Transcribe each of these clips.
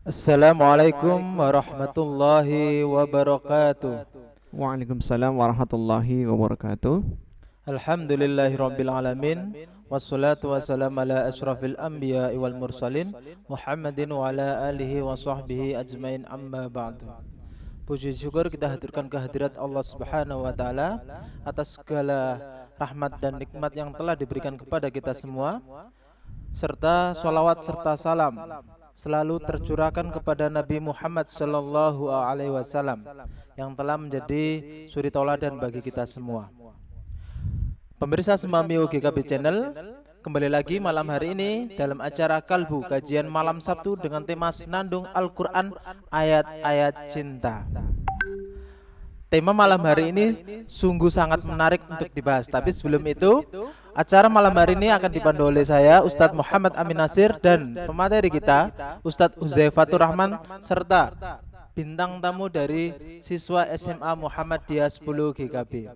Assalamualaikum warahmatullahi wabarakatuh. Waalaikumsalam warahmatullahi wabarakatuh. Alhamdulillahirabbil alamin wassalatu wassalamu ala asyrafil anbiya'i wal mursalin Muhammadin wa ala alihi wa sahbihi ajmain amma ba'du. Puji syukur kita haturkan kehadirat Allah Subhanahu wa taala atas segala rahmat dan nikmat yang telah diberikan kepada kita semua, serta sholawat serta salam selalu tercurahkan kepada Nabi Muhammad sallallahu alaihi wasallam yang telah menjadi suri tauladan bagi kita semua. Pemirsa Semamio GKB Channel, kembali lagi malam hari ini dalam acara Kalbu, kajian malam Sabtu dengan tema Senandung Al-Quran Ayat-Ayat Cinta. Tema malam hari ini sungguh sangat menarik untuk dibahas. Tapi sebelum itu, acara malam hari ini akan dipandu oleh saya, Ustadz Muhammad Amin Nasir, dan pemateri kita, Ustadz Huzaifatur Rahman, serta bintang tamu dari siswa SMA Muhammadiyah 10 GKB.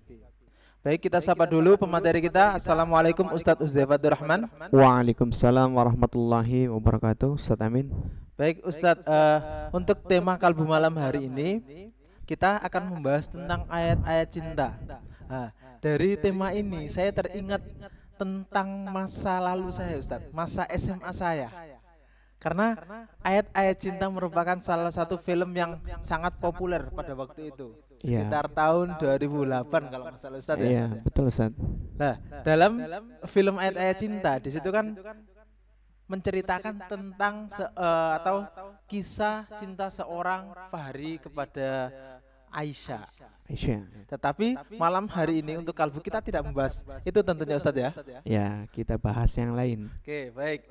Baik, kita sapa dulu pemateri kita. Assalamualaikum Ustadz Huzaifatur Rahman. Waalaikumsalam warahmatullahi wabarakatuh. Ustaz Amin. Baik Ustadz, untuk tema Kalbu malam hari ini kita akan membahas tentang ayat-ayat cinta. Nah, dari tema ini saya teringat tentang masa lalu saya, Ustadz, masa SMA saya. Karena ayat-ayat cinta merupakan salah satu film yang sangat populer pada waktu itu, Iya. sekitar tahun 2008 kalau nggak salah, Ustadz ya. Iya, betul Ustaz. Nah, dalam film ayat-ayat cinta di situ kan menceritakan tentang atau kisah cinta seorang Fahri kepada Aisyah. Aisyah. Tetapi malam hari ini untuk kalbu kita tidak membahas itu tentunya Ustadz ya. Ya, kita bahas yang lain. Oke, baik.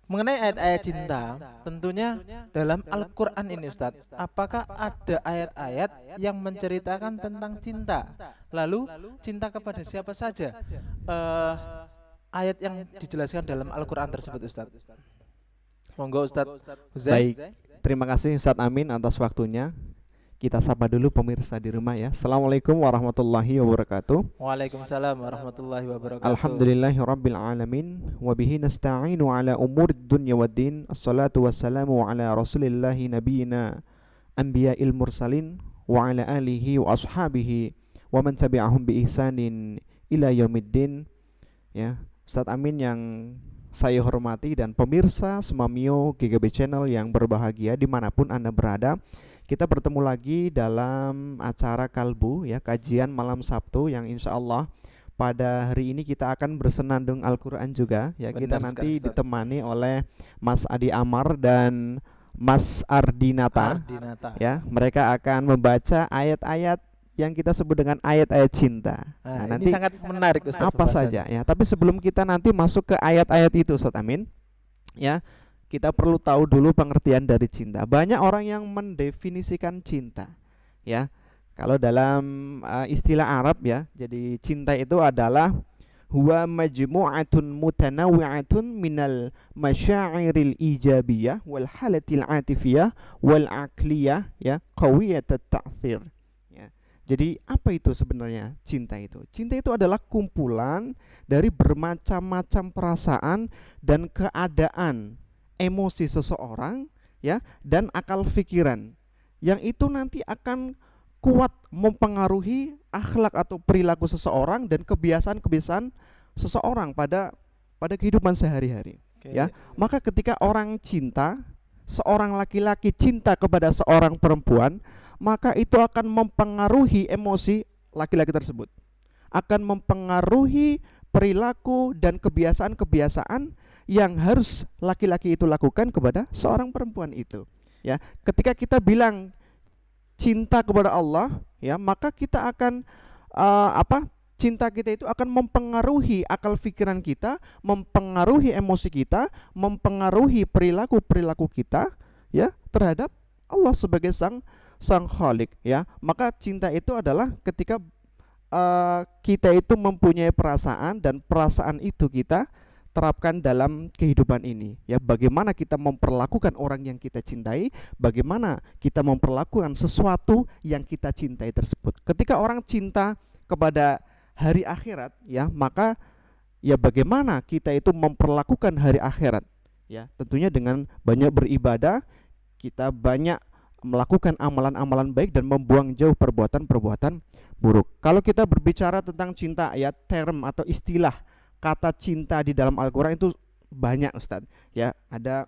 Mengenai ayat-ayat cinta, tentunya dalam Al-Quran ini Ustadz, apakah ada ayat-ayat yang menceritakan tentang cinta? Lalu cinta kepada siapa saja? Ayat yang dijelaskan dalam Al-Quran tersebut, Ustadz. Monggo Ustadz Huzai. Baik. Terima kasih Ustaz Amin atas waktunya. Kita sapa dulu pemirsa di rumah ya. Assalamualaikum warahmatullahi wabarakatuh. Waalaikumsalam warahmatullahi wabarakatuh. Alhamdulillahi rabbil alamin. Wabihi nasta'inu ala umur dunya waddin. Assalatu wassalamu ala rasulillahi nabiyina anbiya'il mursalin wa ala alihi wa ashabihi wa man tabi'ahum bi ihsanin ila yaumiddin. Ya, Ustaz Amin yang saya hormati dan pemirsa Semamio GKB Channel yang berbahagia dimanapun Anda berada. Kita bertemu lagi dalam acara Kalbu ya, kajian malam Sabtu yang insya Allah pada hari ini kita akan bersenandung Al-Quran juga ya. Kita Benar sekali, nanti Ustaz. ditemani oleh Mas Adi Amar dan Mas Ardinata ya. Mereka akan membaca ayat-ayat yang kita sebut dengan ayat-ayat cinta. Nah, nanti ini sangat menarik Ustadz, apa saja ya. Tapi sebelum kita nanti masuk ke ayat-ayat itu Ustaz Amin ya, kita perlu tahu dulu pengertian dari cinta. Banyak orang yang mendefinisikan cinta ya. Kalau dalam istilah Arab ya, jadi cinta itu adalah huwa majmu'atun mutanawwi'atun minal masyairil ijabiyah wal halatil atifiyah wal aqliyah ya qawiyatat ta'thir. Jadi apa itu sebenarnya cinta itu? Cinta itu adalah kumpulan dari bermacam-macam perasaan dan keadaan emosi seseorang ya, dan akal pikiran yang itu nanti akan kuat mempengaruhi akhlak atau perilaku seseorang dan kebiasaan-kebiasaan seseorang pada kehidupan sehari-hari. Ya, maka ketika orang cinta, seorang laki-laki cinta kepada seorang perempuan, maka itu akan mempengaruhi emosi laki-laki tersebut, akan mempengaruhi perilaku dan kebiasaan-kebiasaan yang harus laki-laki itu lakukan kepada seorang perempuan itu. Ya, ketika kita bilang cinta kepada Allah, ya, maka kita akan cinta kita itu akan mempengaruhi akal pikiran kita, mempengaruhi emosi kita, mempengaruhi perilaku kita, ya, terhadap Allah sebagai sang Khalik, ya. Maka cinta itu adalah ketika kita itu mempunyai perasaan dan perasaan itu kita terapkan dalam kehidupan ini ya. Bagaimana kita memperlakukan orang yang kita cintai, bagaimana kita memperlakukan sesuatu yang kita cintai tersebut. Ketika orang cinta kepada hari akhirat ya, maka ya bagaimana kita itu memperlakukan hari akhirat ya. Tentunya dengan banyak beribadah, kita banyak melakukan amalan-amalan baik dan membuang jauh perbuatan-perbuatan buruk. Kalau kita berbicara tentang cinta, ya, term atau istilah kata cinta di dalam Al-Qur'an itu banyak, Ustadz. Ya, ada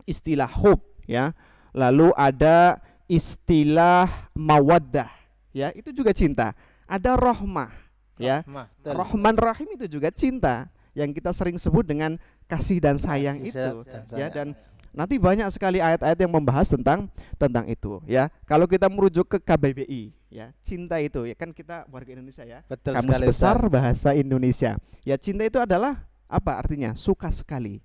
istilah hub, ya. Lalu ada istilah mawaddah, ya, itu juga cinta. Ada rohmah, ya. Rahman Rahim itu juga cinta yang kita sering sebut dengan kasih dan sayang itu, ya. Dan nanti banyak sekali ayat-ayat yang membahas tentang itu, ya. Kalau kita merujuk ke KBBI, ya, cinta itu, ya, kan kita warga Indonesia, ya. Betul Kamus sekali, Besar Ustaz. Bahasa Indonesia. Ya, cinta itu adalah apa artinya? Suka sekali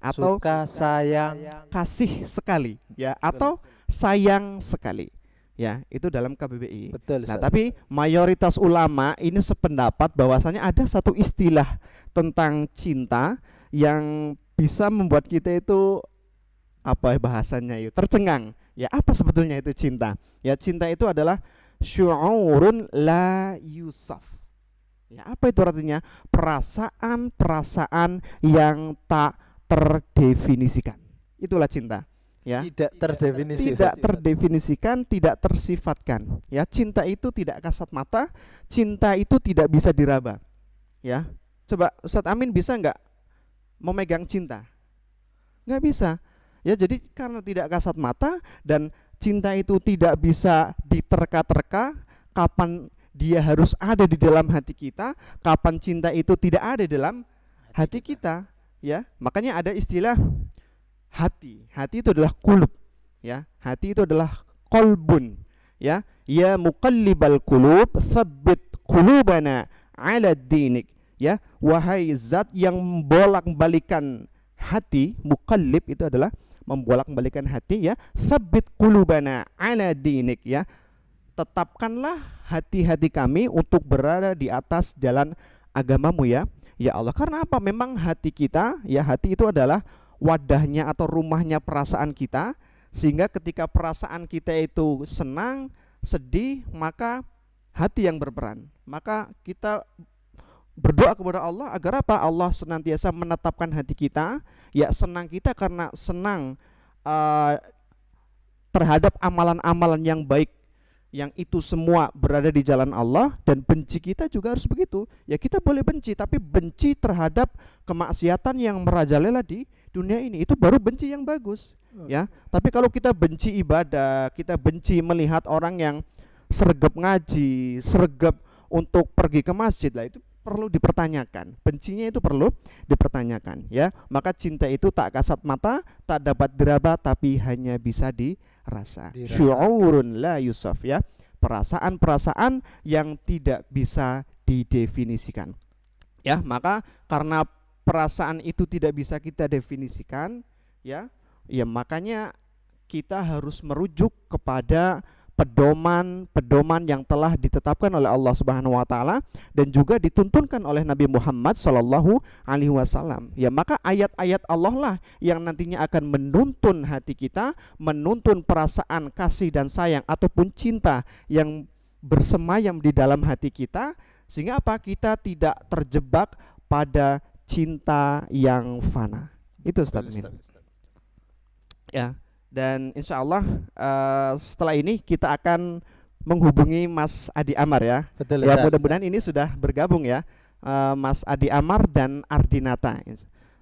atau Suka, sayang. kasih sekali, ya, atau sayang sekali. Ya, itu dalam KBBI. Betul, Nah, Ustaz. tapi mayoritas ulama ini sependapat bahwasanya ada satu istilah tentang cinta yang bisa membuat kita itu apa bahasanya itu tercengang. Ya, apa sebetulnya itu cinta? Ya, cinta itu adalah syu'urun la yusaf. Ya, apa itu artinya? Perasaan-perasaan yang tak terdefinisikan. Itulah cinta. Ya. Tidak terdefinisi, Tidak Ustaz. terdefinisikan, tidak tersifatkan. Ya, cinta itu tidak kasat mata, cinta itu tidak bisa diraba. Ya. Coba Ustadz Amin bisa nggak memegang cinta? Nggak bisa. Ya, jadi karena tidak kasat mata dan cinta itu tidak bisa diterka-terka, kapan dia harus ada di dalam hati kita, kapan cinta itu tidak ada di dalam hati kita, ya. Makanya ada istilah hati. Hati itu adalah kulub, ya. Hati itu adalah kolbun, ya. Ya muqallibal qulub, tsabbit qulubana ala dinik, ya. Wahai zat yang membolak-balikan hati, muqallib itu adalah membolak-balikan hati, ya. Tsabbit qulubana ala dinik, ya. Tetapkanlah hati-hati kami untuk berada di atas jalan agamamu, ya. Ya Allah, karena apa? Memang hati kita, ya, hati itu adalah wadahnya atau rumahnya perasaan kita, sehingga ketika perasaan kita itu senang, sedih, maka hati yang berperan. Maka kita berdoa kepada Allah agar apa? Allah senantiasa menetapkan hati kita, ya, senang kita karena senang terhadap amalan-amalan yang baik, yang itu semua berada di jalan Allah, dan benci kita juga harus begitu. Ya, kita boleh benci, tapi benci terhadap kemaksiatan yang merajalela di dunia ini, itu baru benci yang bagus, ya. Tapi kalau kita benci ibadah, kita benci melihat orang yang sregep ngaji, sregep untuk pergi ke masjid, lah itu perlu dipertanyakan. Bencinya itu perlu dipertanyakan, ya. Maka cinta itu tak kasat mata, tak dapat diraba, tapi hanya bisa dirasa. Syu'urun la yusaf, ya. Perasaan-perasaan yang tidak bisa didefinisikan. Ya, maka karena perasaan itu tidak bisa kita definisikan, ya, ya, makanya kita harus merujuk kepada pedoman-pedoman yang telah ditetapkan oleh Allah Subhanahu wa taala dan juga dituntunkan oleh Nabi Muhammad sallallahu alaihi wasallam. Ya, maka ayat-ayat Allah lah yang nantinya akan menuntun hati kita, menuntun perasaan kasih dan sayang ataupun cinta yang bersemayam di dalam hati kita, sehingga apa? Kita tidak terjebak pada cinta yang fana. Itu Ustaz Min. Ya. Dan insya Allah setelah ini kita akan menghubungi Mas Adi Amar, ya. Betul, Ya, Ustaz. mudah-mudahan ini sudah bergabung, ya, Mas Adi Amar dan Ardinata.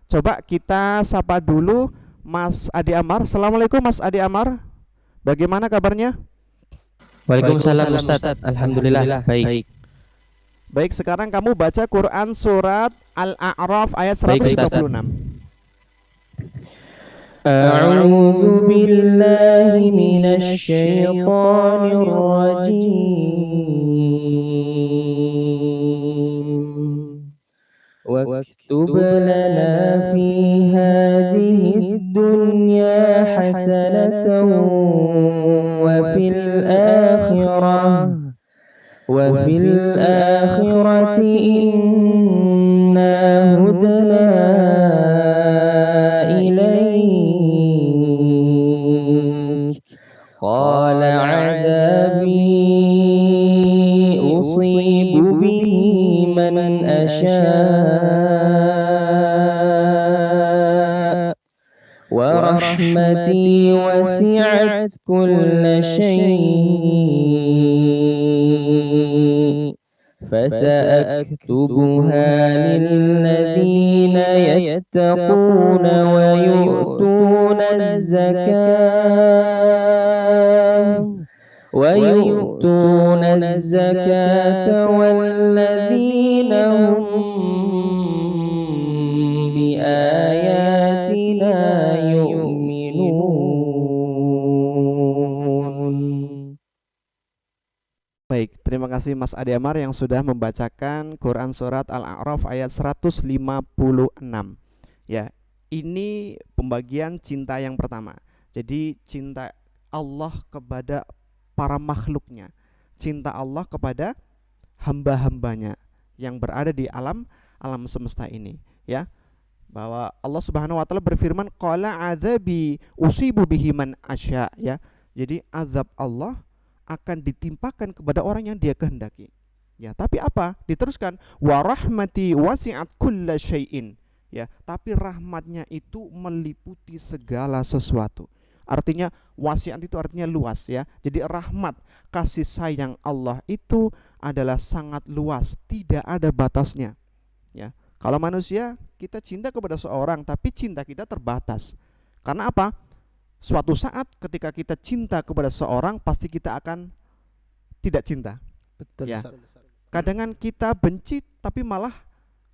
Coba kita sapa dulu Mas Adi Amar. Assalamualaikum Mas Adi Amar. Bagaimana kabarnya? Waalaikumsalam Ustaz. Alhamdulillah baik. Baik, sekarang kamu baca Quran surat Al-A'raf ayat Baik, Ustaz. 136. A'udzu billahi minasy syaithanir rajim. Waktub lana fi hadhihi dunya hasanatan wa fil akhirati inna hudna قال عذابي أصيب به من أشاء ورحمتي وسعت كل شيء فسأكتبها للذين يتقون ويؤتون الزكاة والذين هم بآياتنا يؤمنون. Baik, terima kasih Mas Adiamar yang sudah membacakan Quran Surat Al-A'raf ayat 156. Ya, ini pembagian cinta yang pertama. Jadi cinta Allah kepada para makhluknya, cinta Allah kepada hamba-hambanya yang berada di alam semesta ini, ya. Bahwa Allah Subhanahu wa taala berfirman, qala adzabi usibu bihi man asya, ya. Jadi azab Allah akan ditimpakan kepada orang yang Dia kehendaki. Ya, tapi apa? Diteruskan, wa rahmati wasi'at kulla syai'in. Ya, tapi rahmatnya itu meliputi segala sesuatu. Artinya wasi'at itu artinya luas, ya. Jadi rahmat, kasih sayang Allah itu adalah sangat luas, tidak ada batasnya. Ya. Kalau manusia, kita cinta kepada seorang tapi cinta kita terbatas. Karena apa? Suatu saat ketika kita cinta kepada seorang, pasti kita akan tidak cinta. Betul, Ya. Ustaz. Kadang kita benci tapi malah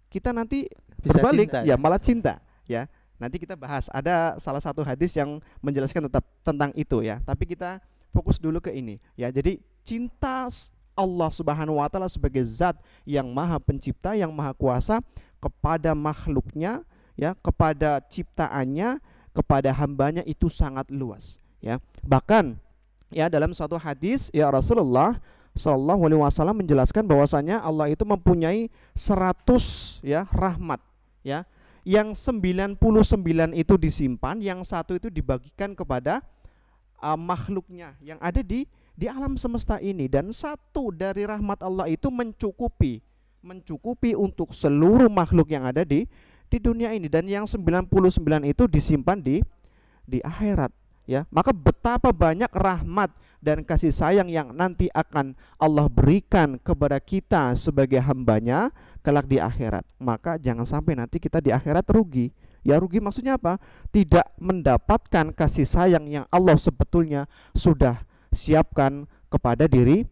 kita nanti Bisa berbalik, cinta, ya ya? malah cinta, ya. Nanti kita bahas, ada salah satu hadis yang menjelaskan tentang itu, ya. Tapi kita fokus dulu ke ini, ya. Jadi cinta Allah Subhanahu wa taala sebagai zat yang maha pencipta, yang maha kuasa kepada makhluknya, ya, kepada ciptaannya, kepada hambanya itu sangat luas, ya. Bahkan, ya, dalam suatu hadis, ya, Rasulullah Shallallahu Alaihi Wasallam menjelaskan bahwasanya Allah itu mempunyai 100, ya, rahmat, ya. Yang 99 itu disimpan, yang satu itu dibagikan kepada makhluknya yang ada di alam semesta ini. Dan satu dari rahmat Allah itu mencukupi untuk seluruh makhluk yang ada di dunia ini, dan yang 99 itu disimpan di akhirat, ya. Maka betapa banyak rahmat dan kasih sayang yang nanti akan Allah berikan kepada kita sebagai hambanya kelak di akhirat. Maka jangan sampai nanti kita di akhirat rugi. Ya, rugi maksudnya apa? Tidak mendapatkan kasih sayang yang Allah sebetulnya sudah siapkan kepada diri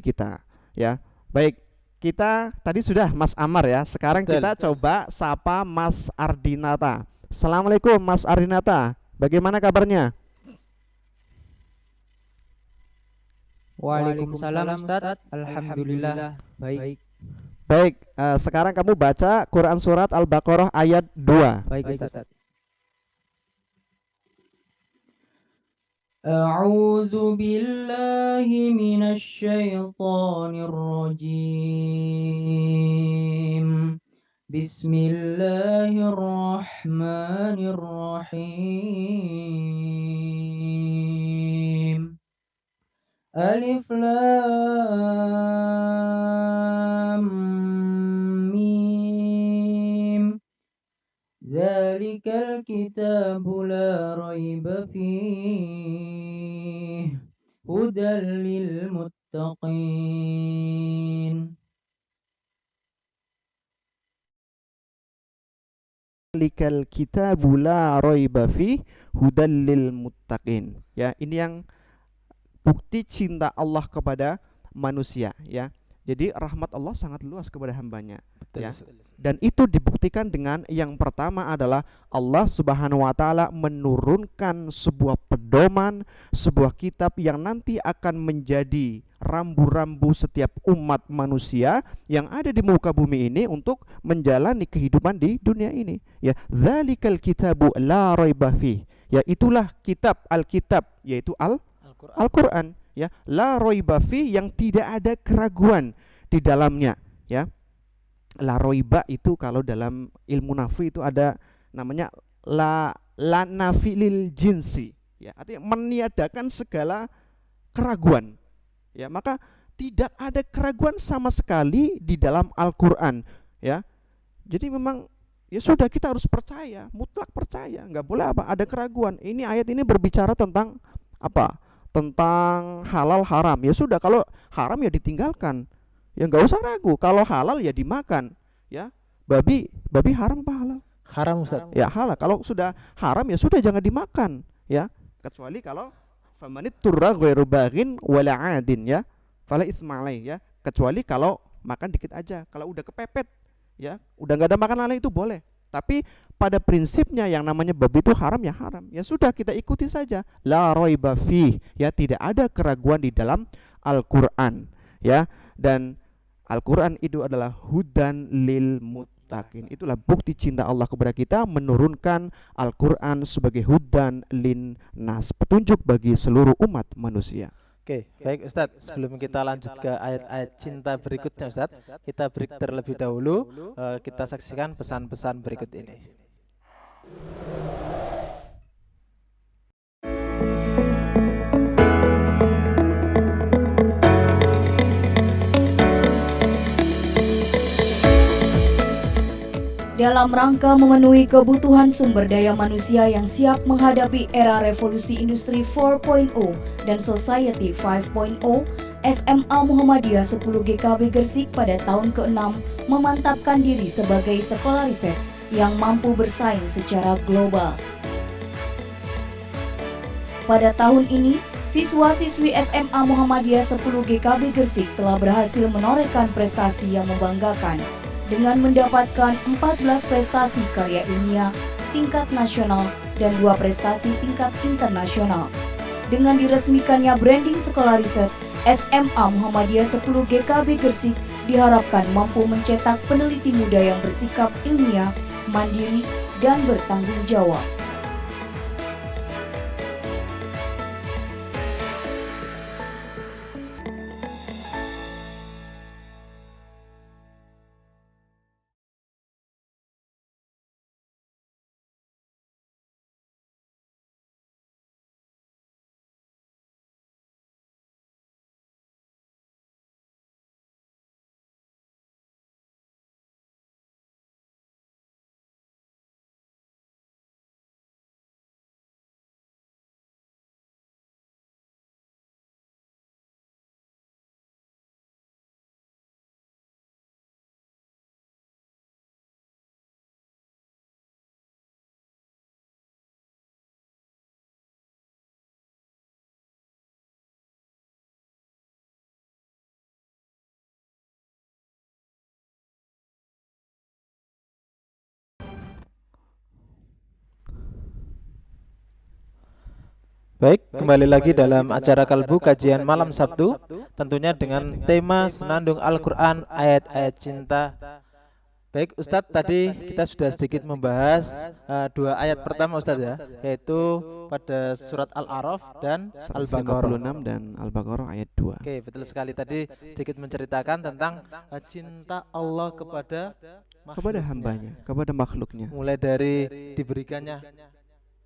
kita, ya. Baik, kita tadi sudah Mas Amar, ya. Sekarang Betul. kita coba sapa Mas Ardinata. Assalamualaikum Mas Ardinata, bagaimana kabarnya? Waalaikumsalam Ustaz. Alhamdulillah baik. Baik, sekarang kamu baca Quran Surat Al-Baqarah ayat 2. Baik Ustaz. A'udzu billahi minasy syaithanir rajim. Bismillahirrahmanirrahim. Alif Lam Mim. Zalikal kitabu la raiba fihi hudal lil muttaqin. Zalikal kitabu la raiba fihi hudal lil muttaqin. Ya, ini yang bukti cinta Allah kepada manusia, ya. Jadi rahmat Allah sangat luas kepada hambanya, Betul, ya. Ustaz. Dan itu dibuktikan dengan yang pertama adalah Allah Subhanahu wa taala menurunkan sebuah pedoman, sebuah kitab yang nanti akan menjadi rambu-rambu setiap umat manusia yang ada di muka bumi ini untuk menjalani kehidupan di dunia ini, ya. Dzalikal kitabu la raiba fih, ya, itulah kitab, Alkitab, yaitu Al-Quran, ya, la raiba fi, yang tidak ada keraguan di dalamnya, ya. La raiba itu kalau dalam ilmu nafi itu ada namanya la nafi lil jinsi, ya, artinya meniadakan segala keraguan, ya. Maka tidak ada keraguan sama sekali di dalam Al-Quran, ya. Jadi memang ya sudah kita harus percaya, mutlak percaya, nggak boleh ada keraguan. Ini ayat ini berbicara tentang apa? Tentang halal haram. Ya sudah, kalau haram ya ditinggalkan, ya nggak usah ragu. Kalau halal ya dimakan. Ya, babi haram apa halal? Haram Ustaz. Ya halal. Kalau sudah haram ya sudah, jangan dimakan. Ya, kecuali kalau famanit turra ghairu baghin wala adin, ya fala itsma alaih, ya kecuali kalau makan dikit aja. Kalau udah kepepet, ya udah nggak ada makanan lain, itu boleh. Tapi pada prinsipnya yang namanya babi itu haram ya haram. Ya sudah, kita ikuti saja. La raiba fih, ya tidak ada keraguan di dalam Al-Qur'an, ya. Dan Al-Qur'an itu adalah hudan lil muttaqin. Itulah bukti cinta Allah kepada kita, menurunkan Al-Qur'an sebagai hudan lin nas, petunjuk bagi seluruh umat manusia. Oke, baik Ustadz. Sebelum kita lanjut ke ayat-ayat cinta berikutnya Ustadz, kita break terlebih dahulu. Kita saksikan pesan-pesan berikut ini. Dalam rangka memenuhi kebutuhan sumber daya manusia yang siap menghadapi era revolusi industri 4.0 dan society 5.0, SMA Muhammadiyah 10 GKB Gresik pada tahun ke-6 memantapkan diri sebagai sekolah riset yang mampu bersaing secara global. Pada tahun ini, siswa-siswi SMA Muhammadiyah 10 GKB Gresik telah berhasil menorehkan prestasi yang membanggakan dengan mendapatkan 14 prestasi karya ilmiah tingkat nasional dan 2 prestasi tingkat internasional. Dengan diresmikannya branding sekolah riset, SMA Muhammadiyah 10 GKB Gresik diharapkan mampu mencetak peneliti muda yang bersikap ilmiah, mandiri, dan bertanggung jawab. Baik, kembali lagi dalam acara Kalbu kajian malam Sabtu, tentunya dengan tema Senandung Al-Quran ayat-ayat cinta. Baik Ustadz, tadi kita sudah sedikit membahas 2 ayat pertama Ustadz ya, yaitu pada surat Al-A'raf dan Al-Baqarah 56 dan Al-Baqarah ayat 2. Oke, betul sekali. Tadi sedikit menceritakan tentang cinta Allah kepada hambanya, kepada makhluknya. mulai dari diberikannya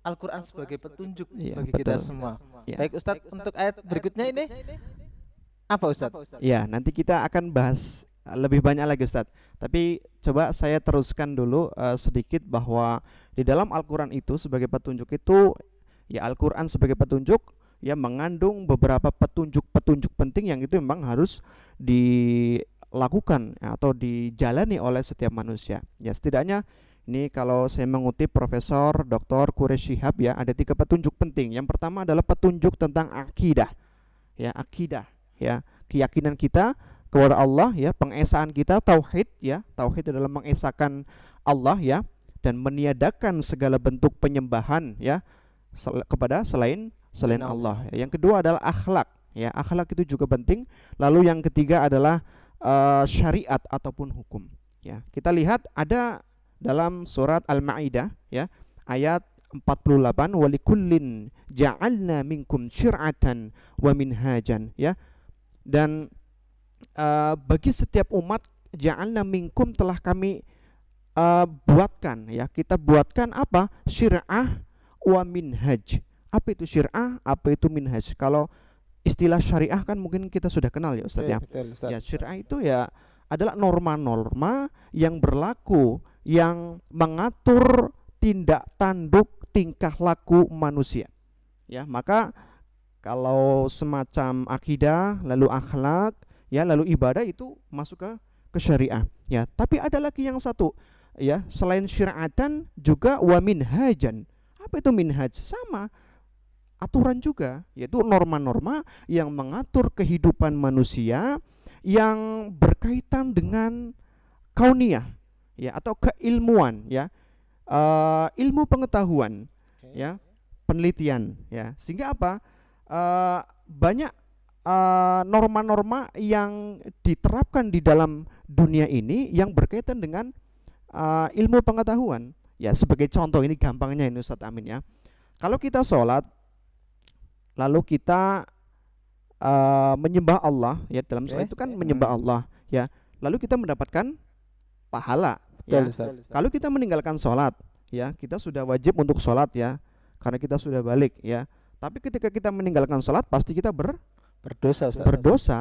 Al-Quran sebagai petunjuk bagi kita semua. Baik Ustadz, untuk ayat berikutnya ini apa Ustadz? Ya, nanti kita akan bahas lebih banyak lagi Ustadz. Tapi coba saya teruskan dulu sedikit bahwa di dalam Al-Quran itu sebagai petunjuk itu, ya Al-Quran sebagai petunjuk ya mengandung beberapa petunjuk-petunjuk penting yang itu memang harus dilakukan atau dijalani oleh setiap manusia. Ya setidaknya ini kalau saya mengutip Profesor Dr. Quraish Shihab, ya ada 3 petunjuk penting. Yang pertama adalah petunjuk tentang akidah. Ya, akidah, ya, keyakinan kita kepada Allah, ya, pengesaan kita, tauhid, ya. Tauhid adalah mengesahkan Allah, ya, dan meniadakan segala bentuk penyembahan, ya, kepada selain Allah. Yang kedua adalah akhlak, ya. Akhlak itu juga penting. Lalu yang ketiga adalah syariat ataupun hukum, ya. Kita lihat ada dalam surat Al-Maidah, ya, ayat 48, walikullin ja'alna minkum syir'atan wa minhajan, ya. Dan bagi setiap umat ja'alna minkum telah kami buatkan, ya, kita buatkan apa? Syir'ah wa minhaj. Apa itu syir'ah? Apa itu minhaj? Kalau istilah syariah kan mungkin kita sudah kenal ya Ustaz, ya. Betul, Ustaz. Ya, syir'ah itu ya adalah norma-norma yang berlaku, yang mengatur tindak tanduk tingkah laku manusia. Ya, maka kalau semacam akidah, lalu akhlak, ya, lalu ibadah itu masuk ke syariah. Ya, tapi ada lagi yang satu, ya, selain syariatan juga wa minhajan. Apa itu minhaj? Sama, aturan juga, yaitu norma-norma yang mengatur kehidupan manusia yang berkaitan dengan kauniyah, ya, atau keilmuan, ya, ilmu pengetahuan, ya, penelitian, ya, sehingga apa? Banyak norma-norma yang diterapkan di dalam dunia ini yang berkaitan dengan ilmu pengetahuan. Ya, sebagai contoh, ini gampangnya ini Ustadz Amin, ya. Kalau kita sholat, lalu kita menyembah Allah, ya, dalam sholat itu kan menyembah Allah, ya, lalu kita mendapatkan pahala, ya. Kalau kita meninggalkan sholat, ya, kita sudah wajib untuk sholat, ya, karena kita sudah balik, ya. Tapi ketika kita meninggalkan sholat pasti kita Berdosa, Ustaz. berdosa.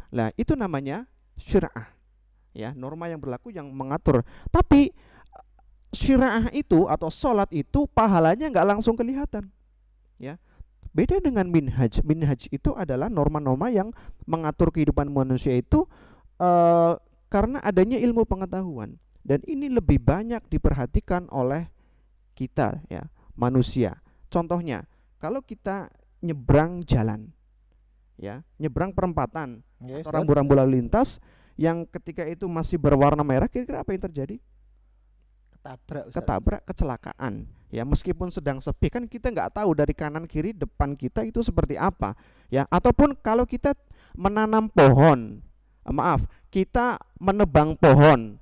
Nah, itu namanya syariah, ya, norma yang berlaku yang mengatur. Tapi syariah itu atau sholat itu pahalanya nggak langsung kelihatan, ya. Beda dengan minhaj. Minhaj itu adalah norma-norma yang mengatur kehidupan manusia itu karena adanya ilmu pengetahuan, dan ini lebih banyak diperhatikan oleh kita, ya, manusia. Contohnya, kalau kita nyebrang jalan, ya, nyebrang perempatan atau rambu-rambu lalu lintas yang ketika itu masih berwarna merah, kira-kira apa yang terjadi? Ketabrak, kecelakaan, ya. Meskipun sedang sepi, kan kita nggak tahu dari kanan kiri depan kita itu seperti apa, ya. Ataupun kalau kita menanam pohon, kita menebang pohon,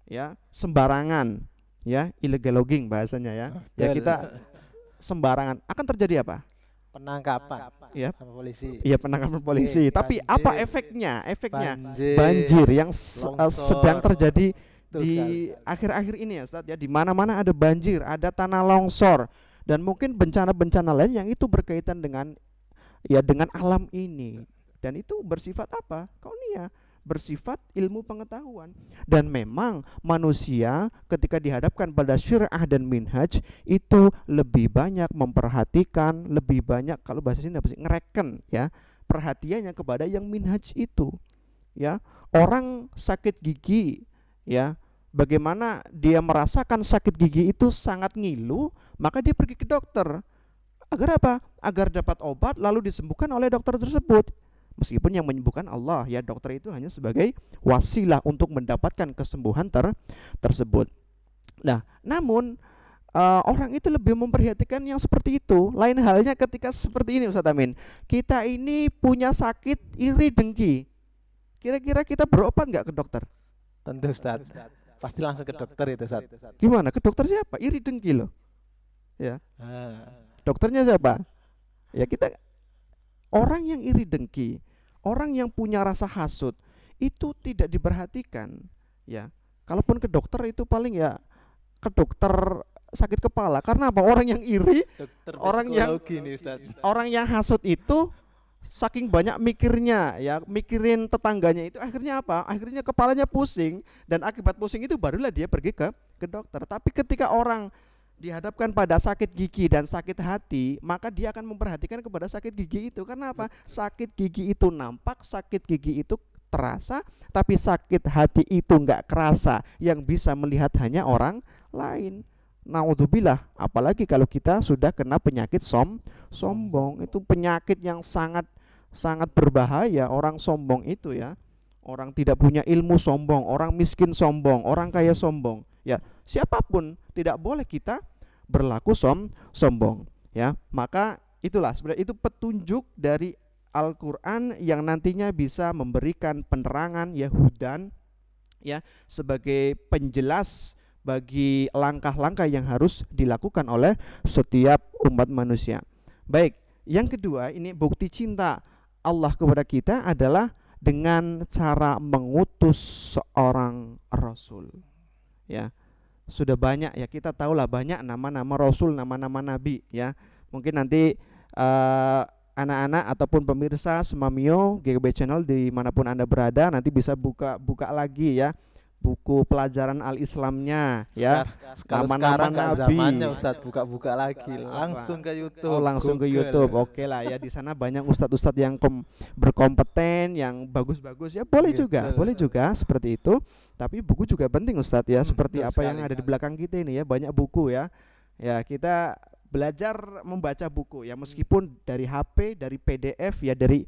ya, sembarangan, ya, illegal logging bahasanya, ya. Ya, kita sembarangan, akan terjadi apa? Penangkapan, Ya, polisi. iya, penangkapan polisi. Tapi banjir. apa efeknya? Efeknya Banjir, banjir yang longsor. sedang terjadi Betul di sekali. akhir-akhir ini, ya, Ustaz, ya. Di mana-mana ada banjir, ada tanah longsor, dan mungkin bencana-bencana lain yang itu berkaitan dengan, ya, dengan alam ini. Dan itu bersifat apa? Kauniyah, bersifat ilmu pengetahuan. Dan memang manusia ketika dihadapkan pada syariah dan minhaj itu lebih banyak memperhatikan, lebih banyak, kalau bahasa sini apa sih, ngereken, ya, perhatiannya kepada yang minhaj itu, ya. Orang sakit gigi, ya, bagaimana dia merasakan sakit gigi itu sangat ngilu, maka dia pergi ke dokter. Agar apa? Agar dapat obat lalu disembuhkan oleh dokter tersebut. Meskipun yang menyembuhkan Allah, ya, dokter itu hanya sebagai wasilah untuk mendapatkan kesembuhan tersebut. Nah, namun orang itu lebih memperhatikan yang seperti itu. Lain halnya ketika seperti ini, Ustaz Amin. Kita ini punya sakit iri dengki. Kira-kira kita berobat nggak ke dokter? Tentu, Ustaz. Pasti langsung ke dokter itu, Ustaz. Gimana? Ke dokter siapa? Iri dengki loh, ya. Dokternya siapa? Ya, kita. Orang yang iri dengki, orang yang punya rasa hasut, itu tidak diperhatikan, ya. Kalaupun ke dokter itu paling, ya, ke dokter sakit kepala. Karena apa? Orang yang iri, orang yang hasut itu saking banyak mikirnya, ya, mikirin tetangganya itu, akhirnya apa? Akhirnya kepalanya pusing, dan akibat pusing itu barulah dia pergi ke dokter. Tapi ketika orang dihadapkan pada sakit gigi dan sakit hati, maka dia akan memperhatikan kepada sakit gigi itu. Karena apa? Sakit gigi itu nampak, sakit gigi itu terasa, tapi sakit hati itu nggak kerasa. Yang bisa melihat hanya orang lain. Naudzubillah, apalagi kalau kita sudah kena penyakit sombong. Itu penyakit yang sangat berbahaya. Orang sombong itu, ya, orang tidak punya ilmu sombong, orang miskin sombong, orang kaya sombong, ya, siapapun tidak boleh kita berlaku sombong, ya. Maka itulah sebenarnya itu petunjuk dari Al-Qur'an yang nantinya bisa memberikan penerangan, ya, hudan, ya, sebagai penjelas bagi langkah-langkah yang harus dilakukan oleh setiap umat manusia. Baik, yang kedua, ini bukti cinta Allah kepada kita adalah dengan cara mengutus seorang rasul, ya. Sudah banyak, ya, kita tahulah banyak nama-nama rasul, nama-nama nabi, ya. Mungkin nanti anak-anak ataupun pemirsa Semamio GGB Channel dimanapun Anda berada nanti bisa buka lagi, ya, buku pelajaran al-Islamnya ya. Kalau Nama-nama sekarang nggak nabi. zamannya Ustadz buka-buka lagi, langsung ke YouTube. Oh, langsung ke Google. YouTube. Oke lah ya, di sana banyak ustadz-ustadz yang berkompeten, yang bagus-bagus ya. Boleh juga, Betul. boleh juga seperti itu. Tapi buku juga penting Ustadz ya, seperti betul apa yang sekali. ada di belakang kita ini ya, banyak buku ya. Ya, kita belajar membaca buku ya, meskipun dari HP, dari PDF ya, dari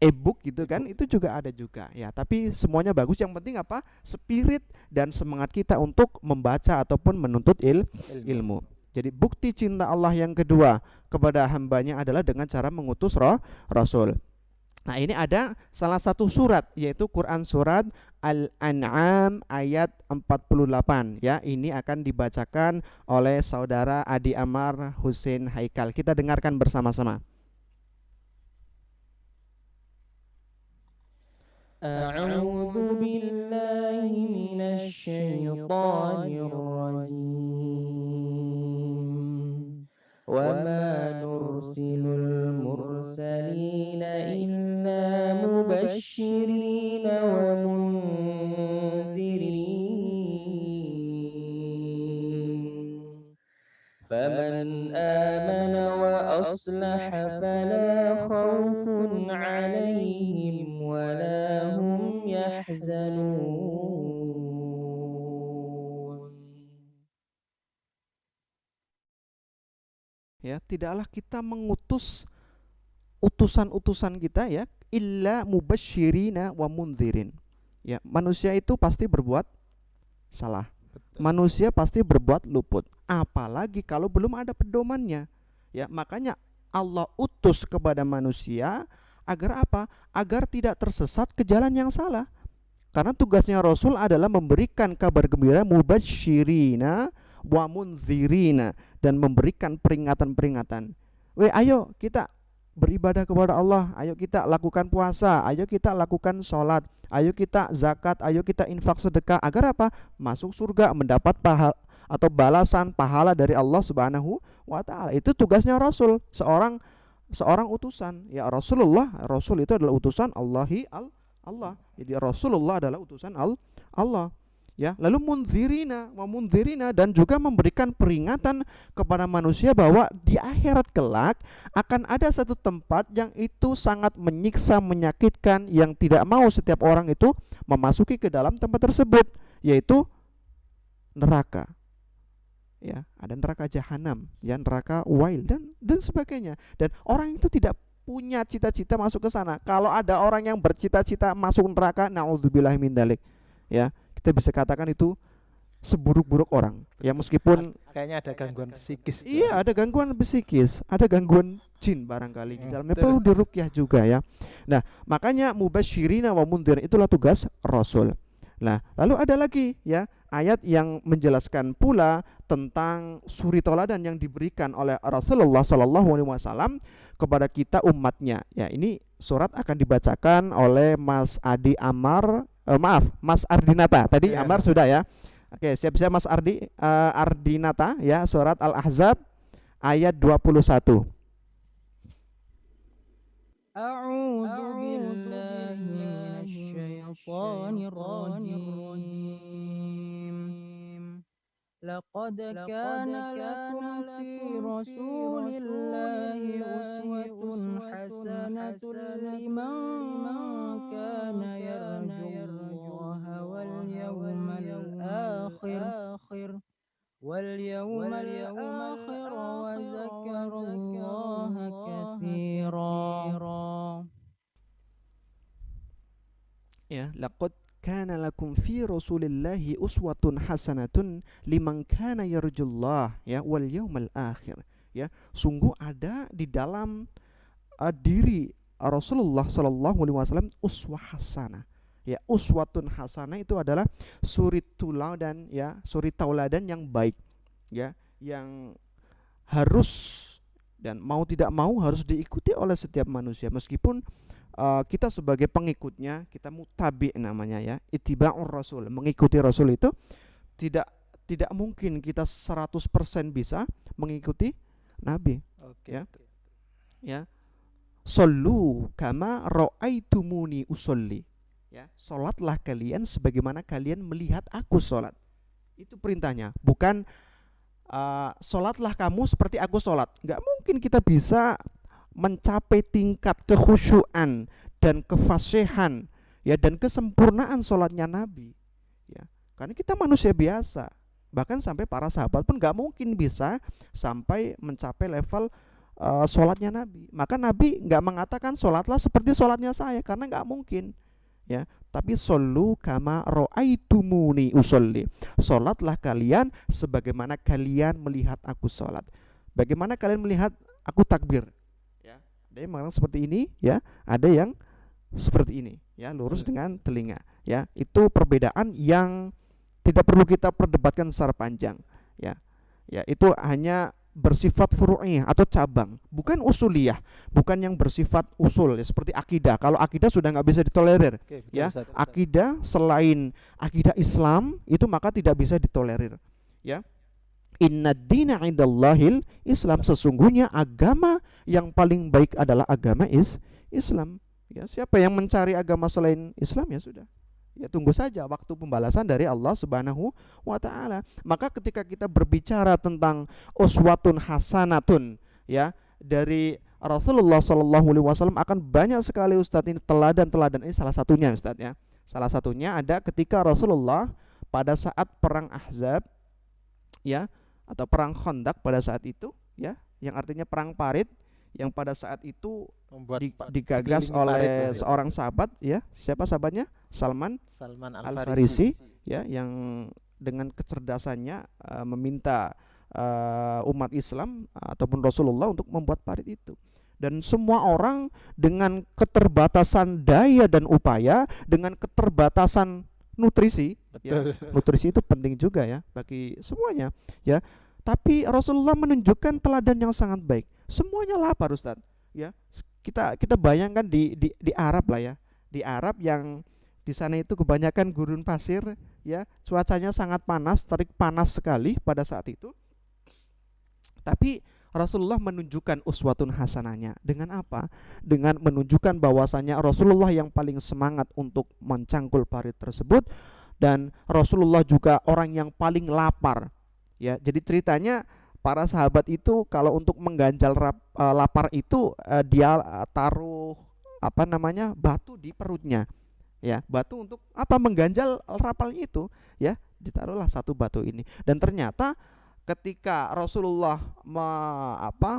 e-book gitu kan, itu juga ada juga ya. Tapi semuanya bagus, yang penting apa? Spirit dan semangat kita untuk membaca ataupun menuntut ilmu. Jadi bukti cinta Allah yang kedua kepada hambanya adalah dengan cara mengutus Rasul. Nah, ini ada salah satu surat, yaitu Quran surat Al-An'am ayat 48 ya. Ini akan dibacakan oleh saudara Adi Amar Husin Haikal. Kita dengarkan bersama-sama. أعوذ بالله من الشيطان الرجيم وما نرسل المرسلين إلا مبشرين ومنذرين فمن آمن وأصلح فلا خوف عليهم ولا هم يحزنون. Ya, tidaklah kita mengutus utusan-utusan kita ya, illa mubasyirina wa mundhirin. Ya, manusia itu pasti berbuat salah. Manusia pasti berbuat luput, apalagi kalau belum ada pedomannya. Ya, makanya Allah utus kepada manusia agar apa? Agar tidak tersesat ke jalan yang salah. Karena tugasnya Rasul adalah memberikan kabar gembira, mubasyirina wa mundzirina, dan memberikan peringatan-peringatan. Ayo kita beribadah kepada Allah, ayo kita lakukan puasa, ayo kita lakukan sholat, ayo kita zakat, ayo kita infak sedekah, agar apa? Masuk surga, mendapat pahala atau balasan pahala dari Allah Subhanahu wa taala. Itu tugasnya Rasul, seorang utusan. Ya, Rasul itu adalah utusan Allah. Jadi Rasulullah adalah utusan Allah. Ya, lalu mundzirina dan juga memberikan peringatan kepada manusia bahwa di akhirat kelak akan ada satu tempat yang itu sangat menyiksa, menyakitkan, yang tidak mau setiap orang itu memasuki ke dalam tempat tersebut, yaitu neraka. Ya, ada neraka jahanam, ya, neraka wail dan sebagainya. Dan orang itu tidak punya cita-cita masuk ke sana. Kalau ada orang yang bercita-cita masuk neraka, naudzubillahi min dzalik. Ya, kita bisa katakan itu seburuk-buruk orang. Ya, meskipun kayaknya ada gangguan psikis. iya, ada gangguan psikis, ada gangguan jin barangkali di dalamnya, perlu diruqyah juga ya. Nah, makanya mubasyirina wa mundhirin itulah tugas Rasul. Nah, lalu ada lagi ya ayat yang menjelaskan pula tentang suri toladan yang diberikan oleh Rasulullah SAW kepada kita umatnya. Ya, ini surat akan dibacakan oleh Mas Adi Amar, Mas Ardinata. Tadi Ya. Amar sudah ya. Oke, siap-siap Mas Ardinata ya, surat Al-Ahzab ayat 21. أعوذ بالله من الشيطان الرجيم لقد كان لكم في رسول الله أسوة حسنة لمن كان يرجو الله واليوم الآخر وذكر الله كثيرا. Ya, laqad kana lakum fi rasulillahi uswatun hasanatun liman kana yarjullah ya wal yaumal akhir. Ya, sungguh ada di dalam diri Rasulullah sallallahu alaihi wasallam uswah hasanah. Ya, uswatun hasanah itu adalah suri tauladan ya, suri tauladan yang baik ya, yang harus dan mau tidak mau harus diikuti oleh setiap manusia, meskipun kita sebagai pengikutnya, kita mutabi namanya ya, ittiba'ur rasul, mengikuti Rasul itu tidak mungkin kita 100% bisa mengikuti Nabi. Oke. Ya. Sallu kama ra'aitumuni usolli. Ya, sholatlah kalian sebagaimana kalian melihat aku sholat. Itu perintahnya, bukan sholatlah kamu seperti aku sholat. Nggak mungkin kita bisa mencapai tingkat kekhusyuan dan kefasihan, ya, dan kesempurnaan sholatnya Nabi, ya, karena kita manusia biasa. Bahkan sampai para sahabat pun nggak mungkin bisa sampai mencapai level sholatnya Nabi. Maka Nabi nggak mengatakan sholatlah seperti sholatnya saya, karena nggak mungkin, ya. Tapi shollu kama ro'aitumuni usolli, sholatlah kalian sebagaimana kalian melihat aku sholat. Bagaimana kalian melihat aku takbir, ya. Ada yang mengatakan seperti ini, ya, ada yang seperti ini, ya, lurus dengan telinga, ya. Itu perbedaan yang tidak perlu kita perdebatkan secara panjang, ya. Ya, itu hanya bersifat furu'iyah atau cabang, bukan usuliyah, bukan yang bersifat usul, ya, seperti akidah. Kalau akidah sudah nggak bisa ditolerir, ya. Akidah selain akidah Islam itu maka tidak bisa ditolerir, ya. Inna dina indallahil Islam, sesungguhnya agama yang paling baik adalah agama Islam, ya. Siapa yang mencari agama selain Islam, ya sudah, ya tunggu saja waktu pembalasan dari Allah Subhanahu wa taala. Maka ketika kita berbicara tentang uswatun hasanatun, ya, dari Rasulullah Shallallahu alaihi wasallam, akan banyak sekali Ustadz ini teladan-teladan. Ini salah satunya, Ustadz, ya. Salah satunya ada ketika Rasulullah pada saat perang Ahzab, ya, atau perang Khandaq pada saat itu, ya, yang artinya perang parit, yang pada saat itu digagas oleh seorang sahabat, ya. Siapa sahabatnya? Salman Al-Farisi, ya, yang dengan kecerdasannya meminta umat Islam ataupun Rasulullah untuk membuat parit itu. Dan semua orang dengan keterbatasan daya dan upaya, dengan keterbatasan nutrisi, ya, nutrisi itu penting juga, ya, bagi semuanya, ya. Tapi Rasulullah menunjukkan teladan yang sangat baik. Semuanya lapar, Ustaz, ya. Kita bayangkan di Arab lah, ya. Di Arab yang di sana itu kebanyakan gurun pasir, ya. Cuacanya sangat panas, terik panas sekali pada saat itu. Tapi Rasulullah menunjukkan uswatun hasanahnya dengan apa? Dengan menunjukkan bahwasanya Rasulullah yang paling semangat untuk mencangkul parit tersebut, dan Rasulullah juga orang yang paling lapar, ya. Jadi ceritanya para sahabat itu kalau untuk mengganjal lapar itu dia taruh batu di perutnya, ya. Batu untuk apa? Mengganjal laparnya itu, ya. Ditaruhlah satu batu ini, dan ternyata ketika Rasulullah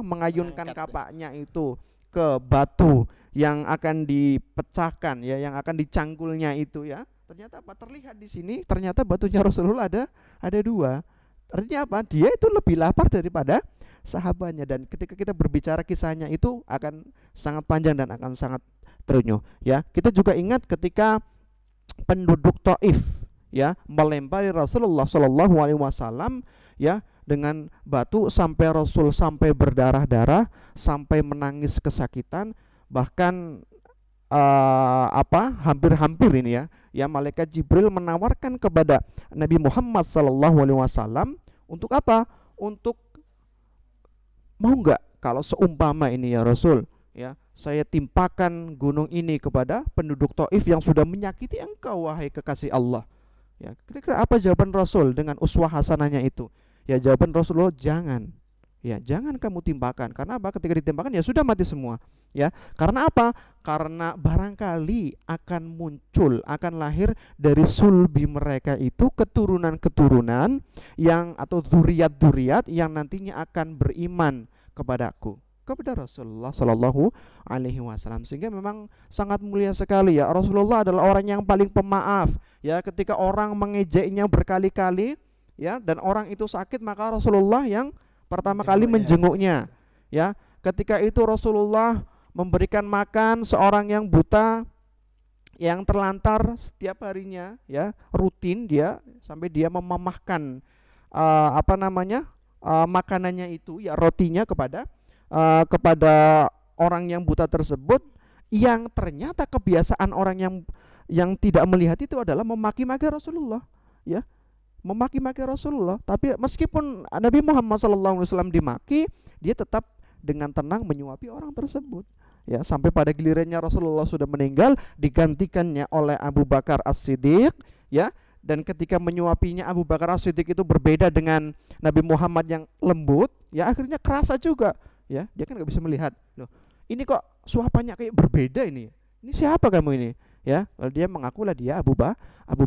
mengayunkan kapaknya itu ke batu yang akan dipecahkan, ya, yang akan dicangkulnya itu, ya, ternyata apa? Terlihat di sini ternyata batunya Rasulullah ada dua. Artinya apa? Dia itu lebih lapar daripada sahabatnya. Dan ketika kita berbicara kisahnya itu akan sangat panjang dan akan sangat terenyuh, ya. Kita juga ingat ketika penduduk Taif, ya, melempari Rasulullah Shallallahu alaihi wasallam, ya, dengan batu sampai Rasul sampai berdarah-darah, sampai menangis kesakitan, bahkan hampir-hampir ini, ya. Ya, malaikat Jibril menawarkan kepada Nabi Muhammad Sallallahu Alaihi Wasallam untuk apa? Untuk mau nggak kalau seumpama ini, ya Rasul, ya, saya timpakan gunung ini kepada penduduk Taif yang sudah menyakiti engkau, wahai kekasih Allah, ya. Kira-kira apa jawaban Rasul dengan uswah hasanahnya itu? Ya, jawaban Rasulullah, jangan, ya, jangan kamu timpakan. Karena apa? Ketika ditimpakan, ya sudah mati semua, ya. Karena apa? Karena barangkali akan muncul, akan lahir dari sulbi mereka itu keturunan-keturunan yang atau dzurriat-dzurriat yang nantinya akan beriman kepadaku, kepada Rasulullah Shallallahu alaihi wasallam. Sehingga memang sangat mulia sekali, ya. Rasulullah adalah orang yang paling pemaaf, ya. Ketika orang mengejeknya berkali-kali, ya, dan orang itu sakit, maka Rasulullah yang pertama kali menjenguknya, ya. Ketika itu Rasulullah memberikan makan seorang yang buta, yang terlantar setiap harinya, ya, rutin dia sampai dia memamahkan makanannya itu, ya, rotinya kepada orang yang buta tersebut, yang ternyata kebiasaan orang yang tidak melihat itu adalah memaki-maki Rasulullah, ya. Memaki-maki Rasulullah. Tapi meskipun Nabi Muhammad SAW dimaki, dia tetap dengan tenang menyuapi orang tersebut, ya, sampai pada gilirannya Rasulullah sudah meninggal, digantikannya oleh Abu Bakar As-Siddiq, ya. Dan ketika menyuapinya Abu Bakar As-Siddiq itu berbeda dengan Nabi Muhammad yang lembut, ya akhirnya kerasa juga, ya. Dia kan nggak bisa melihat, loh, ini kok suapannya kayak berbeda ini. Ini siapa kamu ini? Ya, lalu dia mengakulah dia Abu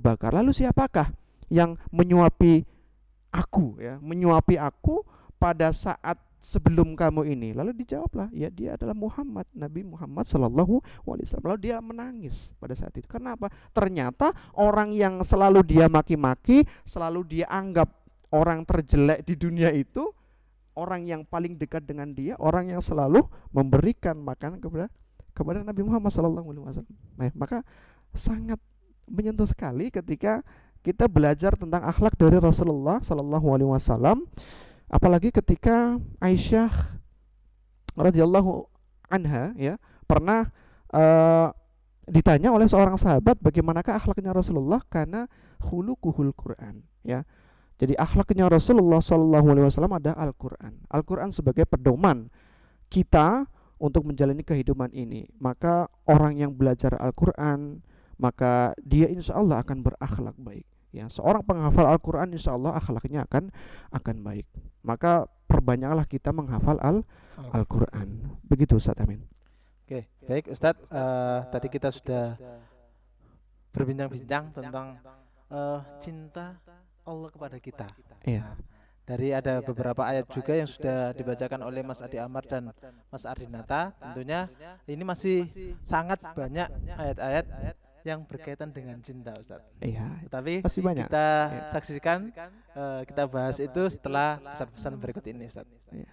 Bakar. Lalu siapakah yang menyuapi aku, ya, menyuapi aku pada saat sebelum kamu ini? Lalu dijawablah, ya dia adalah Muhammad, Nabi Muhammad Sallallahu Alaihi Wasallam. Lalu dia menangis pada saat itu. Karena apa? Ternyata orang yang selalu dia maki-maki, selalu dia anggap orang terjelek di dunia itu, orang yang paling dekat dengan dia, orang yang selalu memberikan makanan kepada Nabi Muhammad Sallallahu Alaihi Wasallam. Nah, maka sangat menyentuh sekali ketika kita belajar tentang akhlak dari Rasulullah Sallallahu Alaihi Wasallam. Apalagi ketika Aisyah radhiyallahu anha, ya, pernah ditanya oleh seorang sahabat bagaimanakah akhlaknya Rasulullah, karena khuluquhul Quran, ya. Jadi akhlaknya Rasulullah sallallahu alaihi wasallam ada Al-Quran. Al-Quran sebagai pedoman kita untuk menjalani kehidupan ini. Maka orang yang belajar Al-Quran, maka dia insya Allah akan berakhlak baik. Ya, seorang penghafal Al-Quran insya Allah akhlaknya akan baik. Maka perbanyaklah kita menghafal Al-Quran. Begitu Ustaz Amin. Oke, baik Ustadz. Tadi kita sudah berbincang-bincang tentang cinta Allah kepada kita. Iya. Dari ada beberapa ayat juga yang sudah dibacakan oleh Mas Adi Amar dan Mas Ardinata. Tentunya ini masih sangat banyak ayat-ayat yang berkaitan dengan cinta, Ustadz. Iya. Tapi Pasti banyak. kita Iya. saksikan, kita bahas itu setelah pesan-pesan berikut ini, Ustadz. Iya.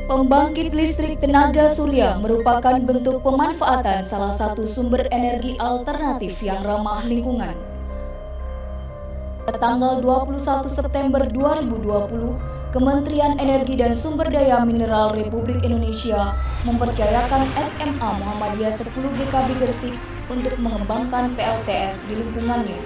Pembangkit listrik tenaga surya merupakan bentuk pemanfaatan salah satu sumber energi alternatif yang ramah lingkungan. Tanggal 21 September 2020, Kementerian Energi dan Sumber Daya Mineral Republik Indonesia mempercayakan SMA Muhammadiyah 10 GKB Gersik untuk mengembangkan PLTS di lingkungannya.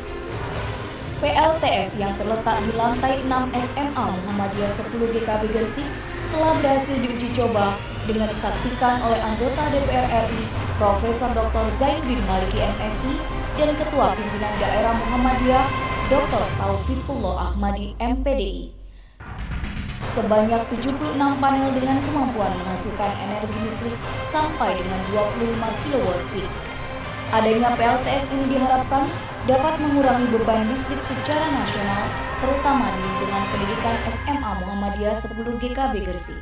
PLTS yang terletak di lantai 6 SMA Muhammadiyah 10 GKB Gersik telah berhasil diuji coba dengan disaksikan oleh anggota DPR RI Profesor Dr. Zainuddin Maliki MSI dan Ketua Pimpinan Daerah Muhammadiyah Dr. Taufikullah Ahmadi MPDI. Sebanyak 76 panel dengan kemampuan menghasilkan energi listrik sampai dengan 25 kW peak. Adanya PLTS ini diharapkan dapat mengurangi beban listrik secara nasional, terutama di lingkungan pendidikan SMA Muhammadiyah 10 GKB Gersik.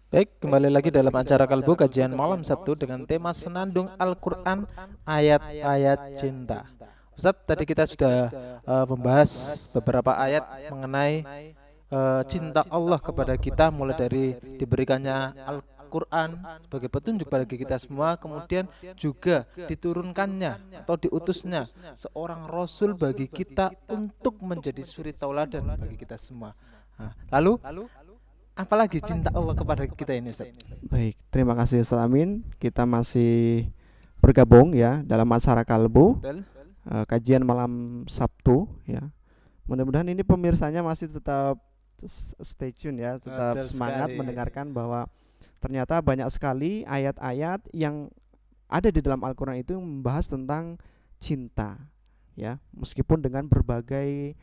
Baik, kembali lagi dalam acara Kalbu kajian malam Sabtu dengan tema Senandung Al-Quran Ayat-Ayat Cinta. Ustadz, tadi kita sudah membahas beberapa ayat mengenai cinta Allah kepada kita, mulai dari diberikannya Al-Quran sebagai petunjuk bagi kita semua, kemudian juga diturunkannya atau diutusnya seorang Rasul bagi kita untuk menjadi suri tauladan bagi kita semua. Nah, lalu apalagi cinta Allah kepada kita ini, Ustaz? Baik, terima kasih Ustaz Amin. Kita masih bergabung ya dalam acara Kalbu, kajian malam Sabtu ya. Mudah-mudahan ini pemirsanya masih tetap stay tune ya, tetap semangat mendengarkan bahwa ternyata banyak sekali ayat-ayat yang ada di dalam Al-Quran itu yang membahas tentang cinta ya, meskipun dengan berbagai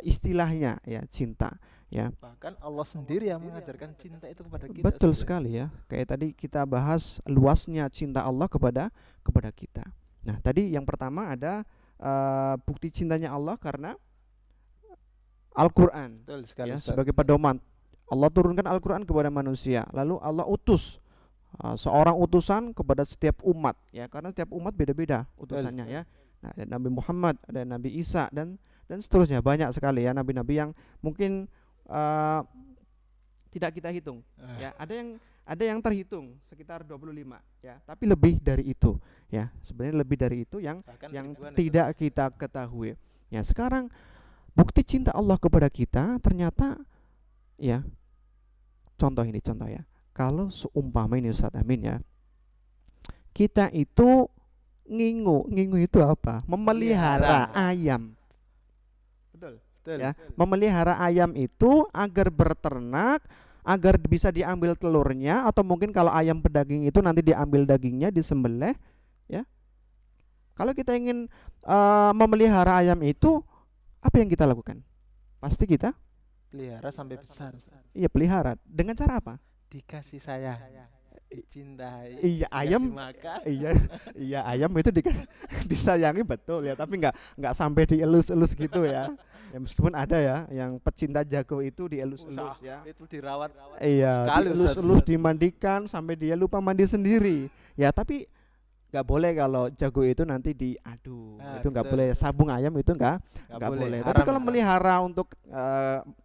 istilahnya ya, cinta ya. Bahkan Allah sendiri yang mengajarkan cinta itu kepada kita. Betul sekali ya. Kayak tadi kita bahas luasnya cinta Allah kepada kita. Nah, tadi yang pertama ada bukti cintanya Allah karena Al-Qur'an, Betul sekali ya, Ustaz. sebagai pedoman. Allah turunkan Al-Qur'an kepada manusia, lalu Allah utus seorang utusan kepada setiap umat, ya, karena setiap umat beda-beda utusannya, ya. Nah, ada Nabi Muhammad, ada Nabi Isa, dan seterusnya, banyak sekali ya nabi-nabi yang mungkin tidak kita hitung, ya. Ada yang terhitung sekitar 25, ya, tapi lebih dari itu, ya. Sebenarnya lebih dari itu yang tidak kita ketahui. Ya, sekarang bukti cinta Allah kepada kita ternyata, ya, contoh ya. Kalau seumpama ini Ustaz Amin, ya, kita itu ngingu itu apa? Memelihara ayam. Betul. Ya, memelihara ayam itu agar berternak, agar bisa diambil telurnya, atau mungkin kalau ayam pedaging itu nanti diambil dagingnya, disembelih, ya. Kalau kita ingin memelihara ayam itu, apa yang kita lakukan? Pasti kita pelihara sampai besar. Iya, pelihara. Dengan cara apa? Dikasih sayang, dicintai. Iya, ayam makan. Iya, ayam itu disayangi, betul ya, tapi nggak sampai dielus-elus gitu ya. Ya, meskipun ada ya yang pecinta jago itu dielus-elus, ya. Itu dirawat. Iya, dielus-elus, dimandikan sampai dia lupa mandi sendiri. Ya, tapi nggak boleh kalau jago itu nanti diadu. Nah, itu nggak betul. boleh. Sabung ayam itu nggak boleh. Tapi Haram kalau itu. melihara untuk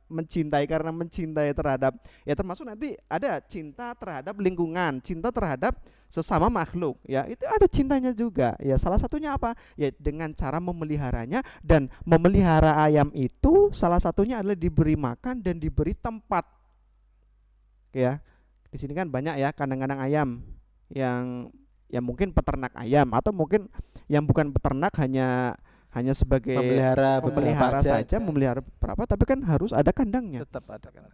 mencintai, karena mencintai terhadap, ya, termasuk nanti ada cinta terhadap lingkungan, cinta terhadap sesama makhluk, ya, itu ada cintanya juga, ya. Salah satunya apa? Ya, dengan cara memeliharanya, dan memelihara ayam itu salah satunya adalah diberi makan dan diberi tempat, ya. Di sini kan banyak ya kandang-kandang ayam yang mungkin peternak ayam, atau mungkin yang bukan peternak, hanya sebagai memelihara saja, memelihara berapa, tapi kan harus ada kandangnya. Tetap ada kan.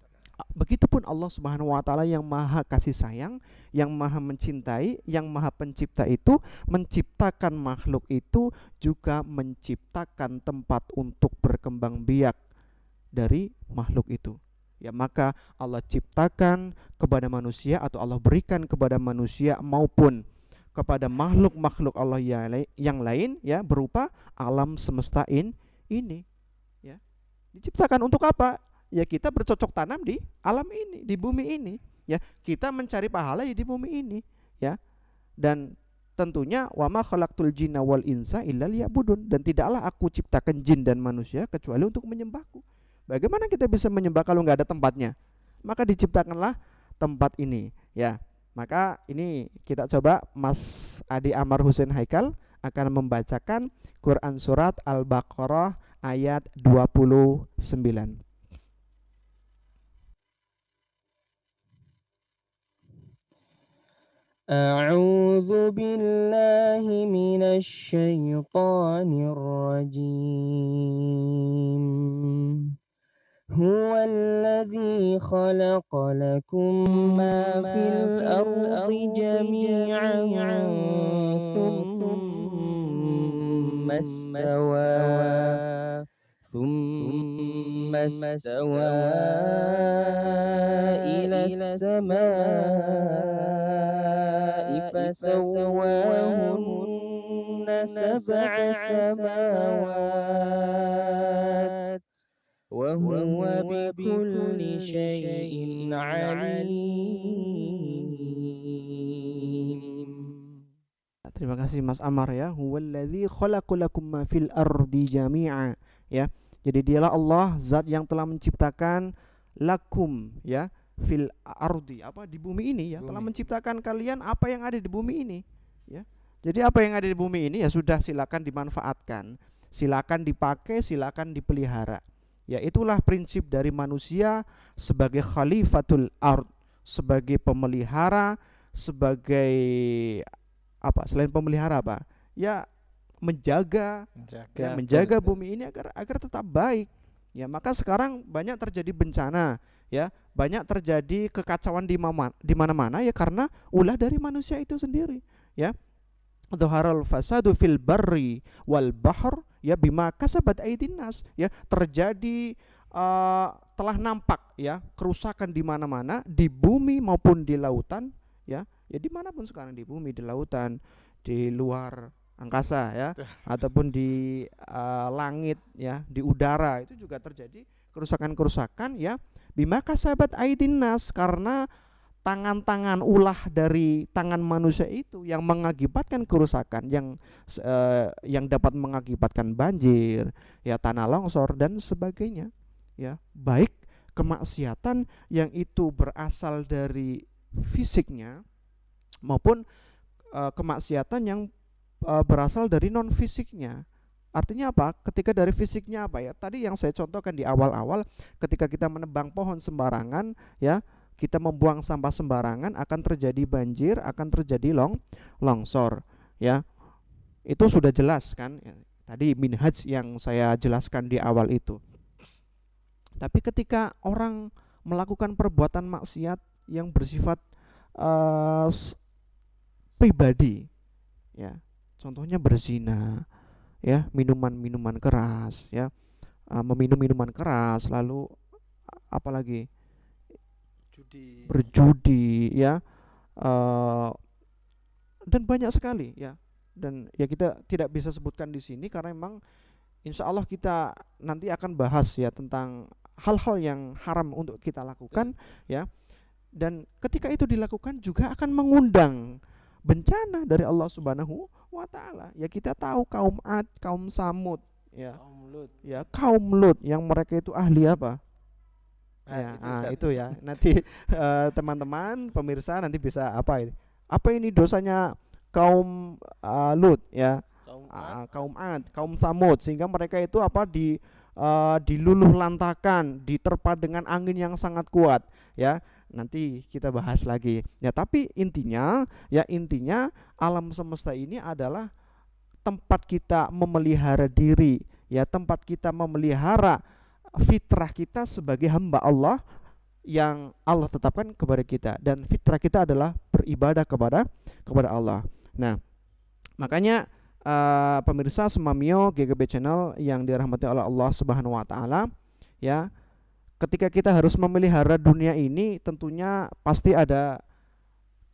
Begitupun Allah Subhanahu wa taala yang maha kasih sayang, yang maha mencintai, yang maha pencipta itu menciptakan makhluk itu juga menciptakan tempat untuk berkembang biak dari makhluk itu. Ya, maka Allah ciptakan kepada manusia, atau Allah berikan kepada manusia maupun kepada makhluk-makhluk Allah yang lain, ya, berupa alam semesta ini, ya. Diciptakan untuk apa? Ya, kita bercocok tanam di alam ini, di bumi ini, ya. Kita mencari pahala ya di bumi ini, ya. Dan tentunya wa ma khalaqtul jinna wal insa illa liya'budun, dan tidaklah aku ciptakan jin dan manusia kecuali untuk menyembahku. Bagaimana kita bisa menyembah kalau nggak ada tempatnya? Maka diciptakanlah tempat ini, ya. Maka ini kita coba Mas Adi Amar Hussein Haikal akan membacakan Quran surat Al-Baqarah ayat 29. أعوذ بالله من الشيطان الرجيم هو الذي خلق لكم ما في الأرض جميعا ثم استوى إلى السماء فسواهن سبع سماوات وهو بكل شيء عليم. Terima kasih Mas Amar, ya. Huwallazi khalaqalakum ma fil ardi jami'a, ya. Jadi dialah Allah zat yang telah menciptakan lakum, ya, fil ardi, apa, di bumi ini, ya, telah menciptakan kalian apa yang ada di bumi ini, ya. Jadi apa yang ada di bumi ini, ya sudah, silakan dimanfaatkan, silakan dipakai, silakan dipelihara. Ya, itulah prinsip dari manusia sebagai khalifatul ard, sebagai pemelihara, sebagai apa? Selain pemelihara apa? Ya, menjaga bumi ini agar tetap baik. Ya, maka sekarang banyak terjadi bencana, ya, banyak terjadi kekacauan di mana-mana, ya, karena ulah dari manusia itu sendiri, ya. Dhaharal fasadu fil barri wal bahr, ya, bima kasabat aydin nas, ya, terjadi telah nampak, ya, kerusakan di mana-mana, di bumi maupun di lautan, ya. Ya, dimanapun sekarang, di bumi, di lautan, di luar angkasa ya, ataupun di langit ya, di udara, itu juga terjadi kerusakan-kerusakan ya, bima kasabat aidin nas, karena tangan-tangan ulah dari tangan manusia itu yang mengakibatkan kerusakan, yang dapat mengakibatkan banjir ya, tanah longsor dan sebagainya ya, baik kemaksiatan yang itu berasal dari fisiknya maupun kemaksiatan yang berasal dari non fisiknya. Artinya apa? Ketika dari fisiknya apa ya? Tadi yang saya contohkan di awal-awal, ketika kita menebang pohon sembarangan ya, kita membuang sampah sembarangan, akan terjadi banjir, akan terjadi longsor ya. Itu sudah jelas kan? Tadi minhaj yang saya jelaskan di awal itu. Tapi ketika orang melakukan perbuatan maksiat yang bersifat pribadi ya, contohnya berzina ya, minuman keras ya, meminum minuman keras, lalu apalagi berjudi ya, dan banyak sekali ya, dan ya kita tidak bisa sebutkan di sini karena memang insya Allah kita nanti akan bahas ya tentang hal-hal yang haram untuk kita lakukan ya, dan ketika itu dilakukan juga akan mengundang bencana dari Allah Subhanahu wa taala. Ya kita tahu kaum Ad, kaum Samud ya. Kaum Lut yang mereka itu ahli apa? Itu ya. Nanti teman-teman pemirsa nanti bisa apa ini dosanya kaum Lut ya. Kaum Ad, kaum Samud, sehingga mereka itu diluluh lantakan, diterpa dengan angin yang sangat kuat ya. Nanti kita bahas lagi ya, tapi intinya alam semesta ini adalah tempat kita memelihara diri ya, tempat kita memelihara fitrah kita sebagai hamba Allah yang Allah tetapkan kepada kita, dan fitrah kita adalah beribadah kepada Allah. Nah, makanya pemirsa Semamio GGB Channel yang dirahmati oleh Allah Subhanahu wa taala ya, ketika kita harus memelihara dunia ini tentunya pasti ada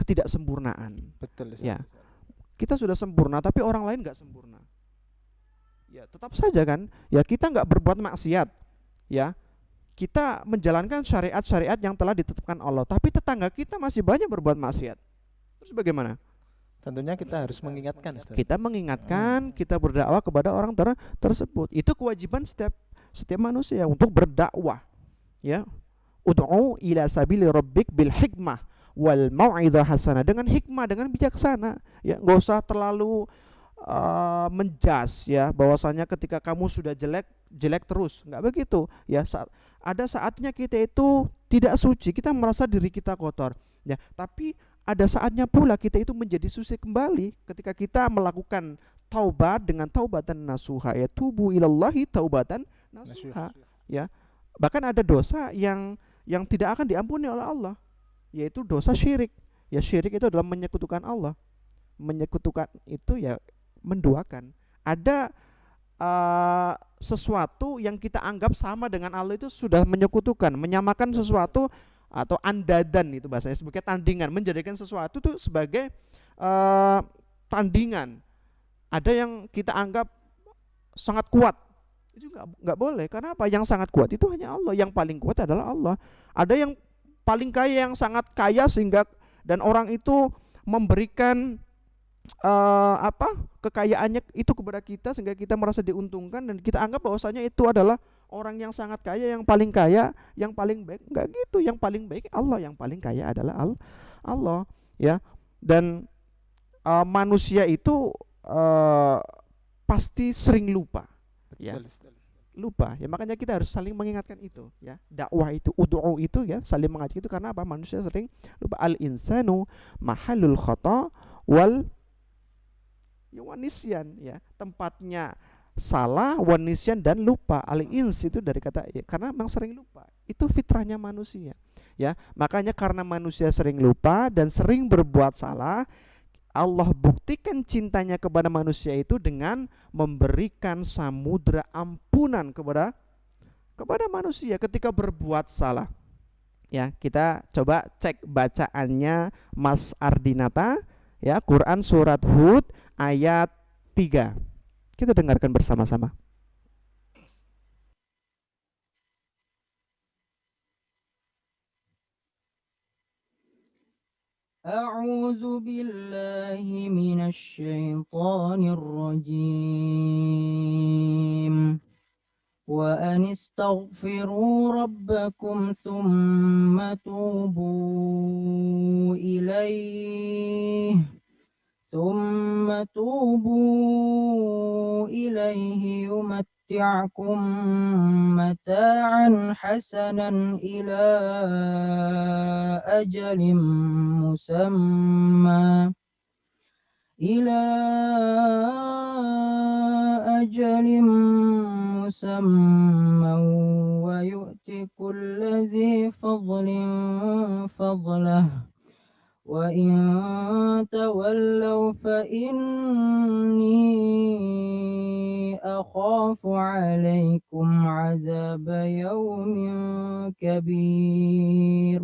ketidaksempurnaan. Betul ya. Kita sudah sempurna tapi orang lain nggak sempurna. Ya, tetap saja kan? Ya, kita nggak berbuat maksiat. Ya. Kita menjalankan syariat-syariat yang telah ditetapkan Allah, tapi tetangga kita masih banyak berbuat maksiat. Terus bagaimana? Tentunya kita harus mengingatkan, Ustaz. Kita mengingatkan, kita berdakwah kepada orang tersebut. Itu kewajiban setiap manusia untuk berdakwah. Ya, ud'u ila sabili rabbik bil hikmah wal mau'izah hasanah, dengan hikmah, dengan bijaksana ya, nggak usah terlalu menjas ya, bahwasanya ketika kamu sudah jelek terus, nggak begitu ya. Ada saatnya kita itu tidak suci, kita merasa diri kita kotor ya, tapi ada saatnya pula kita itu menjadi suci kembali ketika kita melakukan taubat dengan taubatan nasuha ya, tubu ilallahi taubatan nasuha ya. Bahkan ada dosa yang tidak akan diampuni oleh Allah, yaitu dosa syirik. Ya, syirik itu adalah menyekutukan Allah. Menyekutukan itu ya menduakan. Ada sesuatu yang kita anggap sama dengan Allah itu sudah menyekutukan, menyamakan sesuatu, atau andadan itu bahasanya, sebagai tandingan, menjadikan sesuatu itu sebagai tandingan. Ada yang kita anggap sangat kuat, itu nggak boleh. Karena apa? Yang sangat kuat itu hanya Allah, yang paling kuat adalah Allah. Ada yang paling kaya, yang sangat kaya sehingga dan orang itu memberikan kekayaannya itu kepada kita sehingga kita merasa diuntungkan dan kita anggap bahwasanya itu adalah orang yang sangat kaya, yang paling kaya, yang paling baik. Enggak gitu. Yang paling baik Allah, yang paling kaya adalah Allah ya. Dan manusia itu pasti sering lupa ya. Lupa ya, makanya kita harus saling mengingatkan itu ya. Dakwah itu, ud'u itu ya, saling mengajak itu. Karena apa? Manusia sering lupa. Al insanu mahallul khata wal wanisyan ya, tempatnya salah, wanisyan dan lupa. Al-ins itu dari kata ya, karena memang sering lupa. Itu fitrahnya manusia ya. Makanya karena manusia sering lupa dan sering berbuat salah, Allah buktikan cintanya kepada manusia itu dengan memberikan samudra ampunan kepada manusia ketika berbuat salah. Ya, kita coba cek bacaannya Mas Ardinata ya, Quran surat Hud ayat 3. Kita dengarkan bersama-sama. أعوذ بالله من الشيطان الرجيم وأن استغفروا ربكم ثم توبوا إليه يمتعكم متاعا حسنا أجل مسمى إلى أجل مسمى ويؤتي كل ذي فضل فضله وإن تولوا فإني أخاف عليكم عذاب يوم كبير.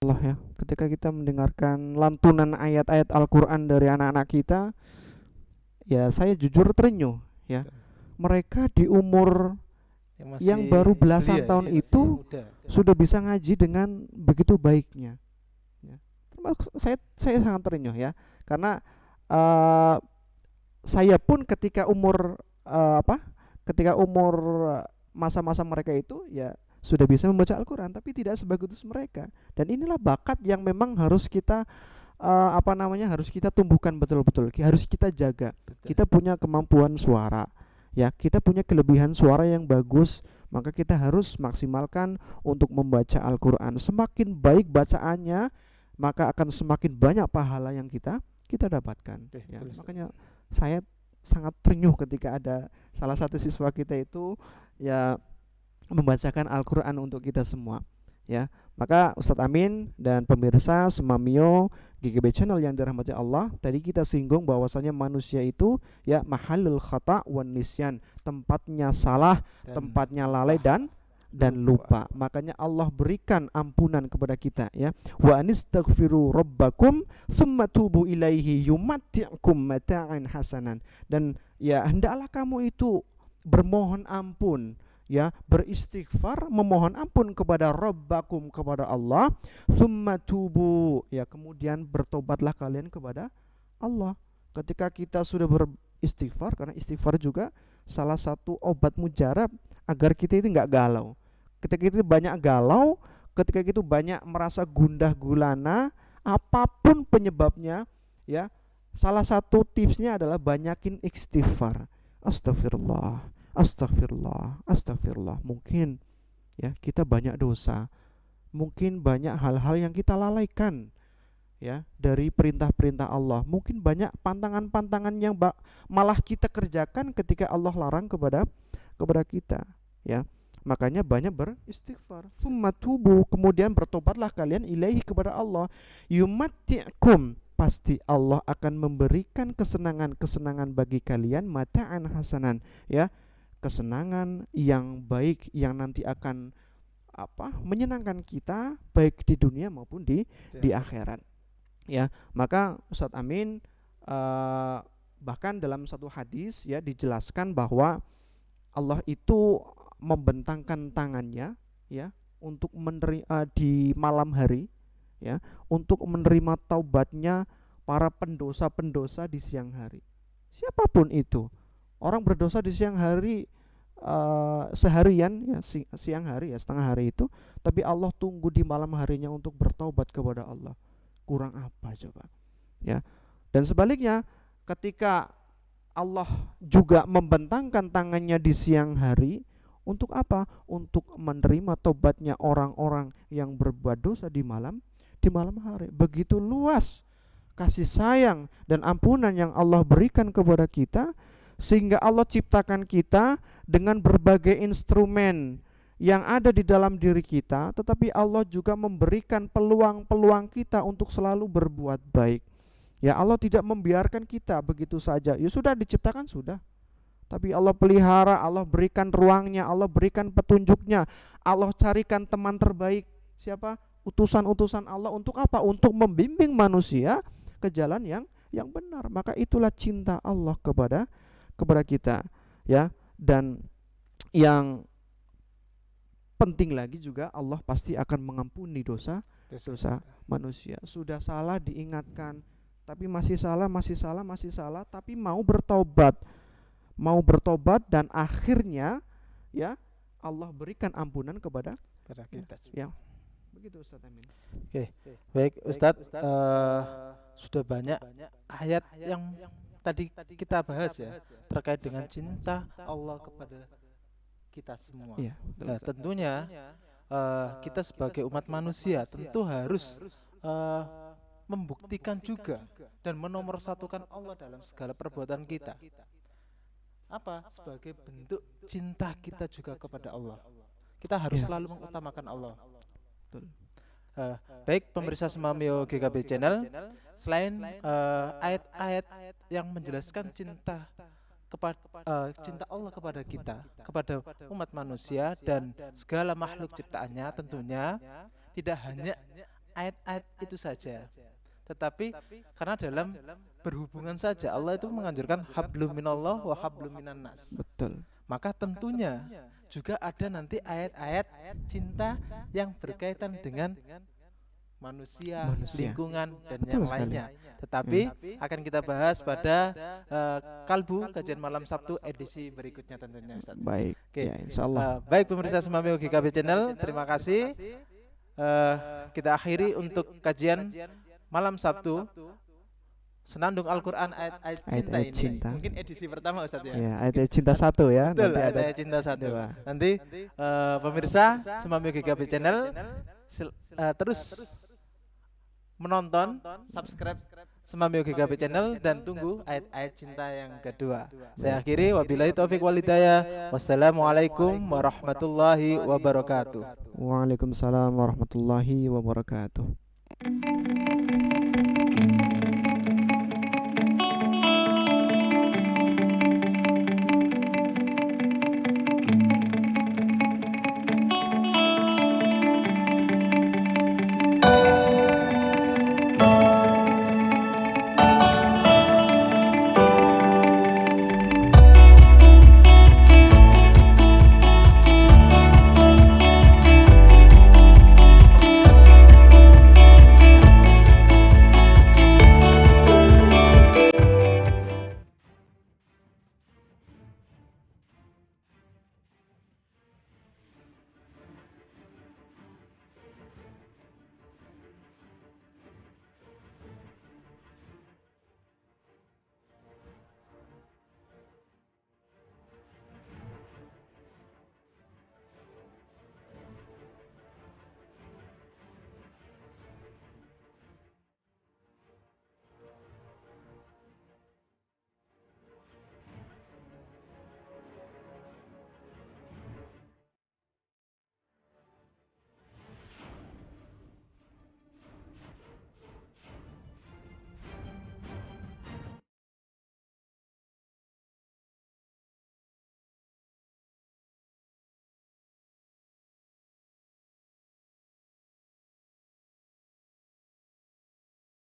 Allah ya, ketika kita mendengarkan lantunan ayat-ayat Al-Quran dari anak-anak kita, ya saya jujur terenyuh ya. Mereka di umur yang baru belasan tahun itu sudah bisa ngaji dengan begitu baiknya ya. Saya sangat terenyuh ya, karena saya pun ketika umur masa-masa mereka itu ya sudah bisa membaca Al-Quran, tapi tidak sebagus mereka. Dan inilah bakat yang memang harus kita harus kita tumbuhkan betul-betul, harus kita jaga. Kita punya kemampuan suara ya, kita punya kelebihan suara yang bagus, maka kita harus maksimalkan untuk membaca Al-Quran. Semakin baik bacaannya, maka akan semakin banyak pahala yang kita dapatkan ya. Makanya saya sangat terenyuh ketika ada salah satu siswa kita itu ya membacakan Al-Quran untuk kita semua ya. Maka Ustadz Amin dan pemirsa Semamio GGB Channel yang dirahmati Allah, tadi kita singgung bahwasanya manusia itu ya mahalul khata' wan nisyan, tempatnya salah, tempatnya lalai dan lupa. Makanya Allah berikan ampunan kepada kita ya. Wa anistaghfiru rabbakum tsumma tubu ilaihi yumatti'kum mata'an hasanan. Dan ya hendaklah kamu itu bermohon ampun ya, beristighfar, memohon ampun kepada Rabbakum, kepada Allah, tsumma tubu ya, kemudian bertobatlah kalian kepada Allah. Ketika kita sudah beristighfar, karena istighfar juga salah satu obat mujarab agar kita itu enggak galau. Ketika kita banyak galau, ketika kita banyak merasa gundah gulana, apapun penyebabnya ya, salah satu tipsnya adalah banyakin istighfar. Astagfirullah, astagfirullah, astagfirullah. Mungkin ya kita banyak dosa, mungkin banyak hal-hal yang kita lalaikan ya dari perintah-perintah Allah, mungkin banyak pantangan-pantangan yang malah kita kerjakan ketika Allah larang kepada kita ya. Makanya banyak beristighfar. Tsumma tubu, kemudian bertobatlah kalian ilaihi, kepada Allah. Yumatti'kum, pasti Allah akan memberikan kesenangan-kesenangan bagi kalian, mata'an hasanan ya, kesenangan yang baik yang nanti akan menyenangkan kita baik di dunia maupun di akhirat ya. Maka Ustadz Amin bahkan dalam satu hadis ya dijelaskan bahwa Allah itu membentangkan tangannya ya untuk di malam hari ya, untuk menerima taubatnya para pendosa-pendosa di siang hari. Siapapun itu, orang berdosa di siang hari seharian ya, siang hari ya, setengah hari itu, tapi Allah tunggu di malam harinya untuk bertaubat kepada Allah. Kurang apa coba ya. Dan sebaliknya, ketika Allah juga membentangkan tangannya di siang hari, untuk apa? Untuk menerima taubatnya orang-orang yang berbuat dosa di malam hari. Begitu luas kasih sayang dan ampunan yang Allah berikan kepada kita, sehingga Allah ciptakan kita dengan berbagai instrumen yang ada di dalam diri kita, tetapi Allah juga memberikan peluang-peluang kita untuk selalu berbuat baik. Ya, Allah tidak membiarkan kita begitu saja. Ya sudah diciptakan sudah. Tapi Allah pelihara, Allah berikan ruangnya, Allah berikan petunjuknya, Allah carikan teman terbaik. Siapa? Utusan-utusan Allah. Untuk apa? Untuk membimbing manusia ke jalan yang benar. Maka itulah cinta Allah kepada kita, ya. Dan yang penting lagi juga, Allah pasti akan mengampuni dosa manusia. Sudah salah diingatkan, tapi masih salah, tapi mau bertobat dan akhirnya, ya, Allah berikan ampunan kepada kita. ya. Begitu Ustaz Amin. Oke, baik Ustadz, sudah banyak ayat yang tadi kita bahas ya, terkait dengan cinta Allah kepada kita semua. Iya, Nah, tentunya kita sebagai umat manusia tentu harus membuktikan juga dan menomorsatukan Allah dalam segala perbuatan kita. Apa? Sebagai bentuk cinta kita juga kepada Allah. Kita harus selalu mengutamakan Allah. Betul. Baik pemirsa Semamio GKB Channel, selain ayat-ayat yang menjelaskan cinta cinta Allah kepada kita, kepada umat manusia dan segala makhluk ciptaannya, tentunya tidak hanya ayat-ayat itu saja, tetapi karena dalam berhubungan saja Allah itu menganjurkan hablum minallah wa hablum minan nas. Betul. Maka tentunya juga ada nanti ayat-ayat cinta yang berkaitan dengan manusia, lingkungan, dan yang lainnya. Tetapi akan kita bahas pada Kalbu kajian malam Sabtu edisi berikutnya tentunya, Ustaz. Baik. Oke. Ya, insyaallah. Baik pemirsa Semamio GKB Channel, terima kasih. Kita akhiri untuk kajian malam Sabtu Senandung Al-Quran ayat-ayat cinta Ayat-ayat ini. cinta. Mungkin edisi pertama Ustaz ya. Ya, ayat cinta 1 ya. Betul, Nanti ayat cinta 1. dua. Nanti pemirsa Semamio GKB Channel terus menonton, subscribe Semamio GKB Channel dan tunggu ayat-ayat cinta yang kedua. Saya akhiri, wabillahi taufik walhidayah. Wassalamualaikum warahmatullahi wabarakatuh. Waalaikumsalam warahmatullahi wabarakatuh.